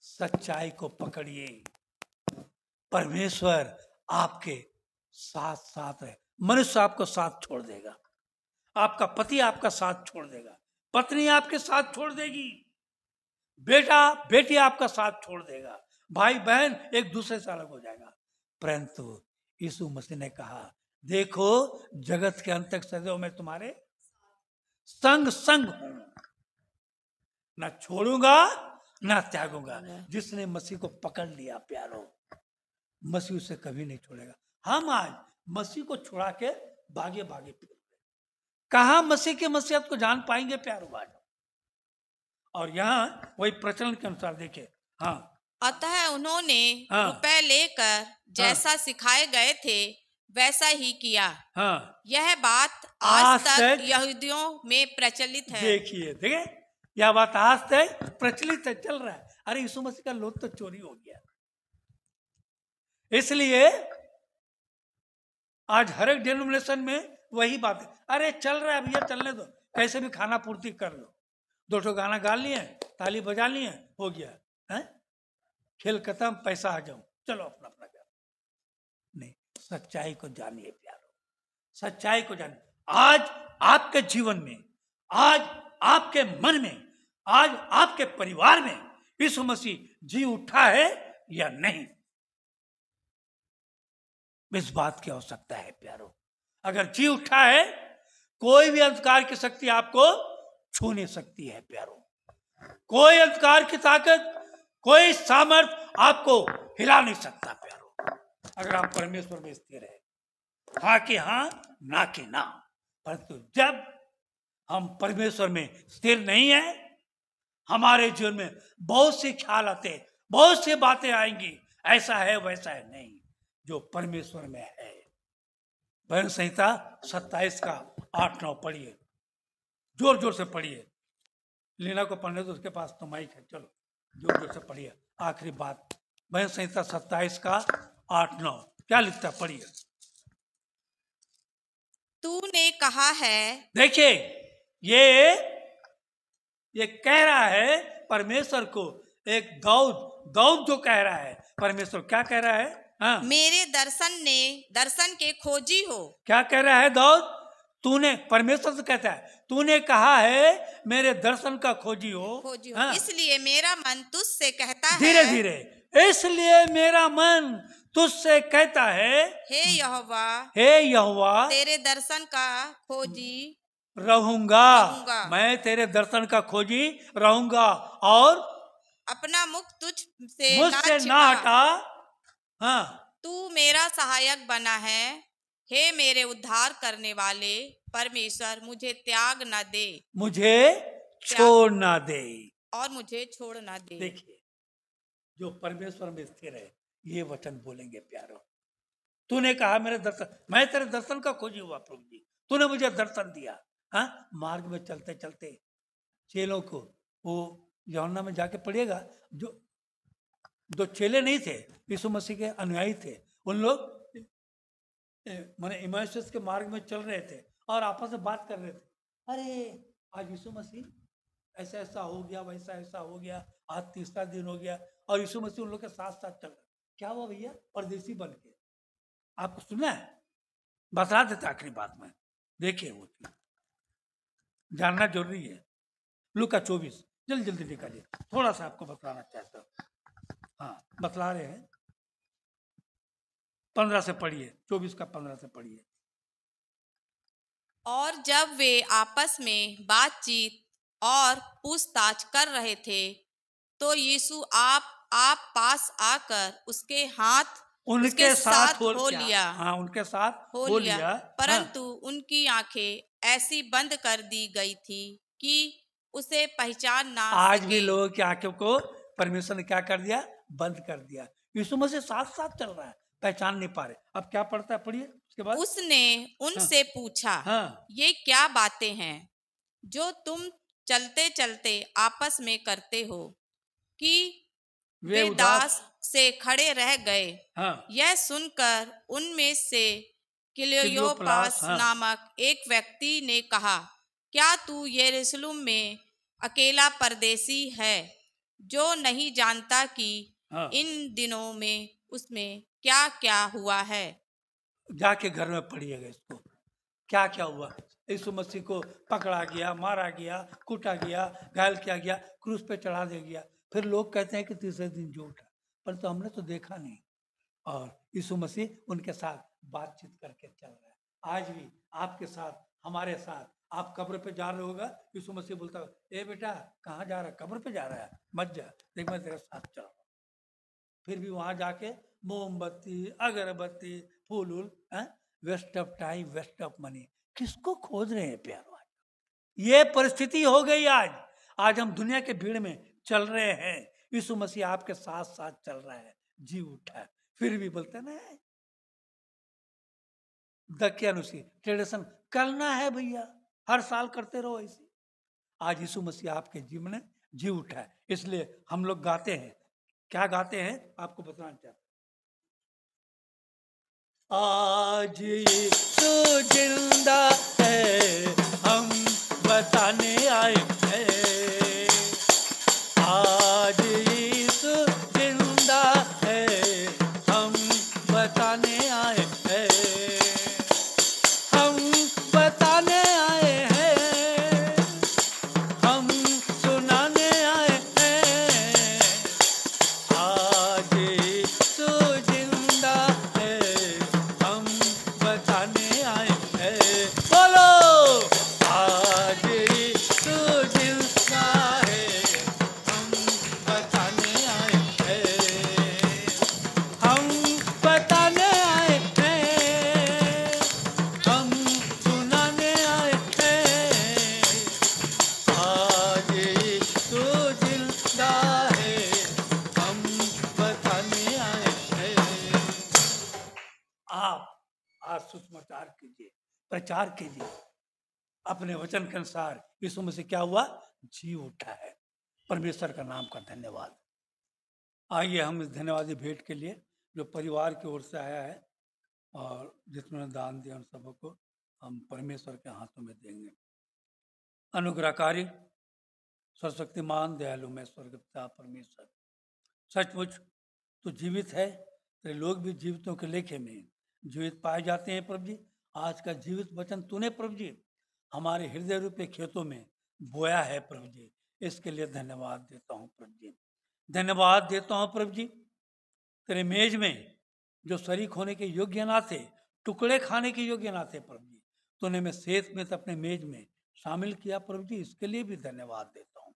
सच्चाई को पकड़िए, परमेश्वर आपके साथ साथ है। मनुष्य आपको साथ छोड़ देगा, आपका पति आपका साथ छोड़ देगा, पत्नी आपके साथ छोड़ देगी, बेटा बेटी आपका साथ छोड़ देगा, भाई बहन एक दूसरे से अलग हो जाएगा। परंतु यीशु मसीह ने कहा, देखो जगत के अंत तक सदैव मैं तुम्हारे संग संग हूं, ना छोड़ूंगा ना त्यागूंगा। जिसने मसीह को पकड़ लिया प्यारो, मसीह उसे कभी नहीं छोड़ेगा। हम आज मसीह को छुड़ा के भागे भागे फिर कहा मसीह के मसीहत को जान पाएंगे प्यारो बात। और यहाँ वही प्रचलन के अनुसार देखे। हाँ, अतः उन्होंने हाँ, रुपए लेकर जैसा सिखाए गए थे वैसा ही किया। हाँ, यह बात आज तक यहूदियों में प्रचलित है। देखिए देखिए, यह बात आज तक प्रचलित है, चल रहा है। अरे यीशु मसीह का लोथ तो चोरी हो गया, इसलिए आज हर एक डिनोमिनेशन में वही बात है। अरे चल रहा है भैया, चलने दो, कैसे भी खाना पूर्ति कर लो, 2 गाना गा लिए, ताली बजा लिए, हो गया है, खेल खत्म, पैसा आ जाओ, चलो अपना अपना कर। नहीं, सच्चाई को जानिए प्यारो, सच्चाई को जानिए। आज आपके जीवन में, आज आपके मन में, आज आपके परिवार में यीशु मसीह जी उठा है या नहीं, इस बात की आवश्यकता है प्यारो। अगर जी उठा है, कोई भी अंधकार की शक्ति आपको छू नहीं सकती है प्यारो। कोई अंधकार की ताकत, कोई सामर्थ आपको हिला नहीं सकता प्यारो। अगर आप परमेश्वर में स्थिर है, हाँ कि हाँ, ना कि ना। परंतु जब हम परमेश्वर में स्थिर नहीं है, हमारे जीवन में बहुत से ख्याल आते, बहुत सी बातें आएंगी, ऐसा है वैसा है, नहीं। जो परमेश्वर में है, भजन संहिता 27 का 8-9 पढ़िए, जोर जोर से पढ़िए। लीना को पढ़ने तो उसके पास तो माइक है, चलो जोर जोर से पढ़िए। आखिरी बात, भजन संहिता 27 का 8-9 क्या लिखता है, पढ़िए। तूने कहा है, देखिए ये कह रहा है परमेश्वर को, एक दाऊद जो कह रहा है, परमेश्वर क्या कह रहा है, हाँ, मेरे दर्शन के खोजी हो। क्या कह रहा है दाऊद, तूने, परमेश्वर से कहता है, तूने कहा है मेरे दर्शन का खोजी हो, हाँ, इसलिए मेरा मन तुझसे कहता है, धीरे धीरे, इसलिए मेरा मन तुझसे कहता है, हे यहोवा तेरे दर्शन का खोजी रहूंगा। मैं तेरे दर्शन का खोजी रहूंगा और अपना मुख तुझसे मुझसे ना हटा। हाँ, तू मेरा सहायक बना है, हे मेरे उद्धार करने वाले परमेश्वर, मुझे त्याग ना दे, मुझे छोड़ ना दे, और मुझे छोड़ ना दे। देखिए, जो परमेश्वर में स्थिर है, ये वचन बोलेंगे प्यारो। तूने कहा मेरे दर्शन, मैं तेरे दर्शन का खोजी हुआ प्रभु जी, तूने मुझे दर्शन दिया। हाँ, मार्ग में चलते चलते चेलों को, वो यूहन्ना में जाके पढ़िएगा, जो चेले नहीं थे, यीशु मसीह के अनुयायी थे, उन लोग माने इमाउस के मार्ग में चल रहे थे और आपस में बात कर रहे थे, अरे आज यीशु मसीह ऐसा ऐसा हो गया, वैसा ऐसा हो गया, आज 3रा दिन हो गया, और यीशु मसीह उन लोग के साथ साथ चल रहे। क्या हुआ भैया, परदेसी बन के, आपको सुनना है, बता देते आखिरी बात में। देखिए वो जानना जरूरी है। लूका 24 जल्दी जल्दी निकालिए, थोड़ा सा आपको बतलाना चाहता हूँ। हाँ, बतला रहे हैं, 15 से पढ़िए, 24 का 15 से पढ़िए। और जब वे आपस में बातचीत और पूछताछ कर रहे थे, तो यीशु आप पास आकर उसके हाथ उनके साथ हो लिया। हाँ, उनके साथ हो लिया। परंतु उनकी आंखें ऐसी बंद कर दी गई थी कि उसे पहचान ना आज भी लोगों की आंखों को परमेश्वर ने क्या कर दिया, बंद कर दिया। यीशु मसीह साथ साथ चल रहा है, पहचान नहीं पा रहे। अब क्या पढ़ता है, पढ़िए उसके बाद। उसने उनसे पूछा, ये क्या बातें हैं जो तुम चलते चलते आपस में करते हो, कि वे दास से खड़े रह गए। यह सुनकर उनमें से क्लियोपास नामक एक व्यक्ति ने कहा, क्या तू यरूशलेम में अकेला परदेसी है, जो नहीं जानता कि हाँ, इन दिनों में उसमें क्या क्या हुआ है? जाके घर में पढ़िएगा इसको, क्या क्या हुआ। यीशु मसीह को पकड़ा गया, मारा गया, कूटा गया, घायल किया गया, क्रूस पे चढ़ा दिया गया। फिर लोग कहते हैं कि तीसरे दिन जो उठा, पर तो हमने तो देखा नहीं। और यीशु मसीह उनके साथ बातचीत करके चल रहा है। आज भी आपके साथ, हमारे साथ, आप कब्र पे जा रहे होगा, यीशु मसीह बोलता है, ए बेटा कहाँ जा रहा है? कब्र पे जा रहा है, मत जा, देख मैं तेरे साथ चल रहा हूँ। फिर भी वहां जाके मोमबत्ती, अगरबत्ती, फूल उल, waste of time, waste of money, किसको खोज रहे हैं प्यारो? ये परिस्थिति हो गई आज। आज हम दुनिया के भीड़ में चल रहे हैं, यीशु मसीह आपके साथ साथ चल रहा है, जी उठा है। फिर भी बोलते ना दकियानुसी ट्रेडिशन करना है भैया, हर साल करते रहो ऐसे। आज यीशु मसीह आपके जीवन में जी उठा है, इसलिए हम लोग गाते हैं। क्या गाते हैं आपको बताना चाहते हैं। आज यीशु जिंदा है, हम बताने आए हैं। आज यीशु जिंदा है, हम बताने आए हैं। हम बताने आए हैं, हम सुनाने आए हैं। आज यीशु जिंदा है, हम बताने आए हैं। बोलो, आज यीशु जिंदा है, हम बताने आए हैं। हम बताने आए हैं, हम सुनाने आए हैं। आज यीशु जिंदा है, हम बताने आए हैं। आप आज सुसमाचार कीजिए, प्रचार कीजिए, अपने वचन के अनुसार यीशु मसीह क्या हुआ? जी उठा है। परमेश्वर का नाम का धन्यवाद। आइए हम इस धन्यवादी भेंट के लिए जो परिवार की ओर से आया है और जिसमें दान दिया उन सबको हम परमेश्वर के हाथों में देंगे। अनुग्रहकारी सर्वशक्तिमान दयालु में स्वर्ग पिता परमेश्वर, सचमुच तो जीवित है, तेरे लोग भी जीवितों के लेखे में जीवित पाए जाते हैं। प्रभु जी, आज का जीवित वचन तूने प्रभु जी हमारे हृदय रूपी खेतों में बोया है प्रभु जी, इसके लिए धन्यवाद देता हूँ प्रभु जी। धन्यवाद देता हूँ प्रभु जी, तेरे मेज में जो शरीक होने के योग्य ना थे, टुकड़े खाने के योग्य ना थे प्रभु जी, तूने मैं सेहत में अपने मेज में शामिल किया प्रभु जी, इसके लिए भी धन्यवाद देता हूँ।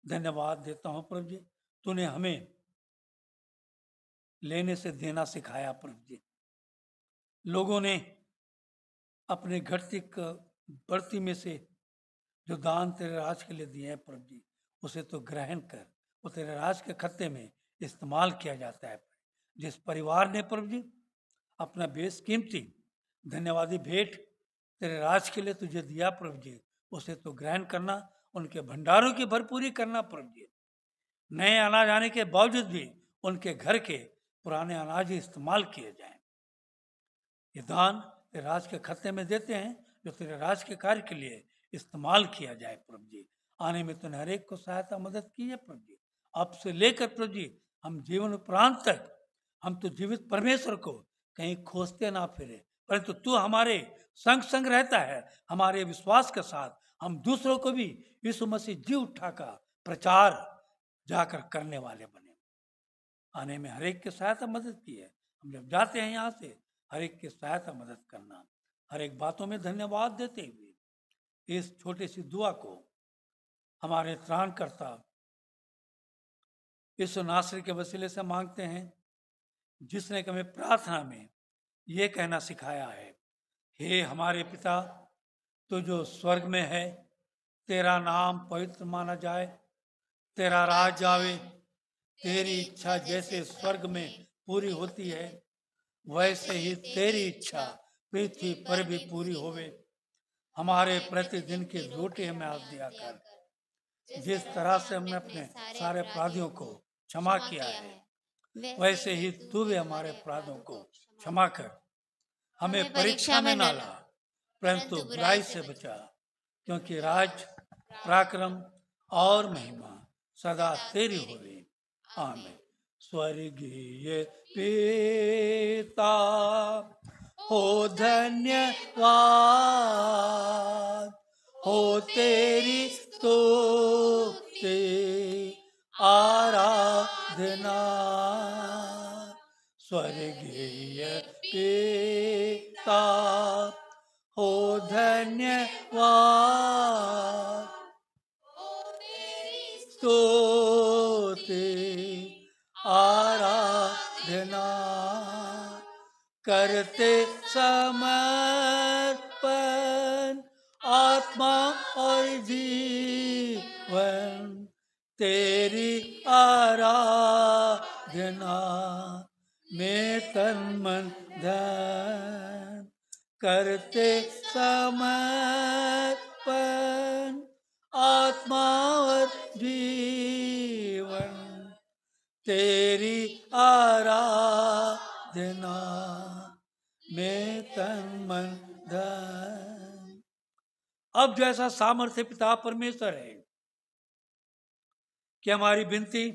धन्यवाद देता हूँ प्रभु जी, तूने हमें लेने से देना सिखाया प्रभु जी। लोगों ने अपने घटती बढ़ती में से जो दान तेरे राज के लिए दिए हैं प्रभु जी, उसे तो ग्रहण कर, वो तेरे राज के खत्ते में इस्तेमाल किया जाता है। जिस परिवार ने प्रभु जी अपना बेशकीमती धन्यवादी भेंट तेरे राज के लिए तुझे दिया प्रभु जी, उसे तो ग्रहण करना, उनके भंडारों की भरपूरी करना प्रभु जी। नए अनाज आने के बावजूद भी उनके घर के पुराने अनाज ही इस्तेमाल किए जाएं। ये दान तेरे राज के खत्ते में देते हैं, जो तेरे राज के कार्य के लिए इस्तेमाल किया जाए प्रभु जी। आने में तूने हर एक को सहायता मदद की है प्रभु जी। अब से लेकर प्रभु जी हम जीवन उपरांत तक हम तो जीवित परमेश्वर को कहीं खोजते ना फिरे, परंतु तू हमारे संग संग रहता है। हमारे विश्वास के साथ हम दूसरों को भी यीशु मसीह जी उठा का प्रचार जाकर करने वाले बने। आने में हर एक की सहायता मदद की है। हम जब जाते हैं यहाँ से, हर एक की सहायता मदद करना, हर एक बातों में धन्यवाद देते हुए इस छोटी सी दुआ को हमारे त्राणकर्ता यीशु नासरी के वसीले से मांगते हैं, जिसने हमें प्रार्थना में ये कहना सिखाया है, हे हमारे पिता तो जो स्वर्ग में है, तेरा नाम पवित्र माना जाए, तेरा राज आवे, तेरी इच्छा जैसे स्वर्ग में पूरी होती है, वैसे ही तेरी इच्छा पृथ्वी पर भी पूरी होवे। हमारे प्रतिदिन की रोटी हमें आज दिया कर, जिस तरह से हमने अपने सारे अपराधियों को क्षमा किया है, वैसे ही तू भी हमारे अपराधों को क्षमा कर। हमें परीक्षा में ना ला, परंतु बुराई से बचा, क्योंकि राज, पराक्रम और महिमा सदा तेरी होवे। आमीन। स्वर्गीय पिता हो धन्यवाद, हो तेरी स्तुति आराधना। स्वर्गीय पिता हो धन्यवाद, स्तुति आराधना करते समर्पण आत्मा और जीवन तेरी आराधना में तन मन धन करते समर्पण आत्मा और जीवन तेरी आराधना में तन मन धन। अब जैसा सामर्थ्य पिता परमेश्वर है कि हमारी विनती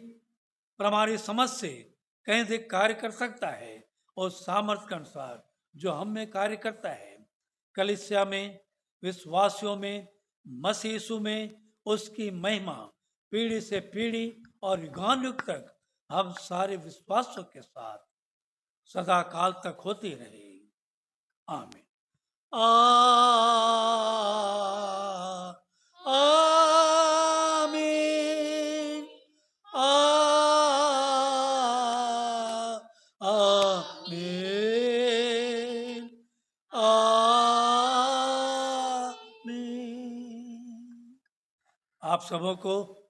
पर हमारी समझ से कहीं से कार्य कर सकता है, और सामर्थ्य के अनुसार जो हम में कार्य करता है, कलीसिया में, विश्वासियों में, मसीह यीशु में, उसकी महिमा पीढ़ी से पीढ़ी और युगान युग तक हम सारे विश्वासों के साथ सदा काल तक होती रहे। आमीन। आमीन। आमीन। आमीन। आप सबों को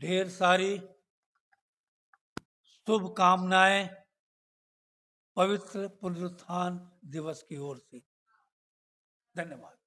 ढेर सारी शुभकामनाएं पवित्र पुनरुत्थान दिवस की ओर से। धन्यवाद।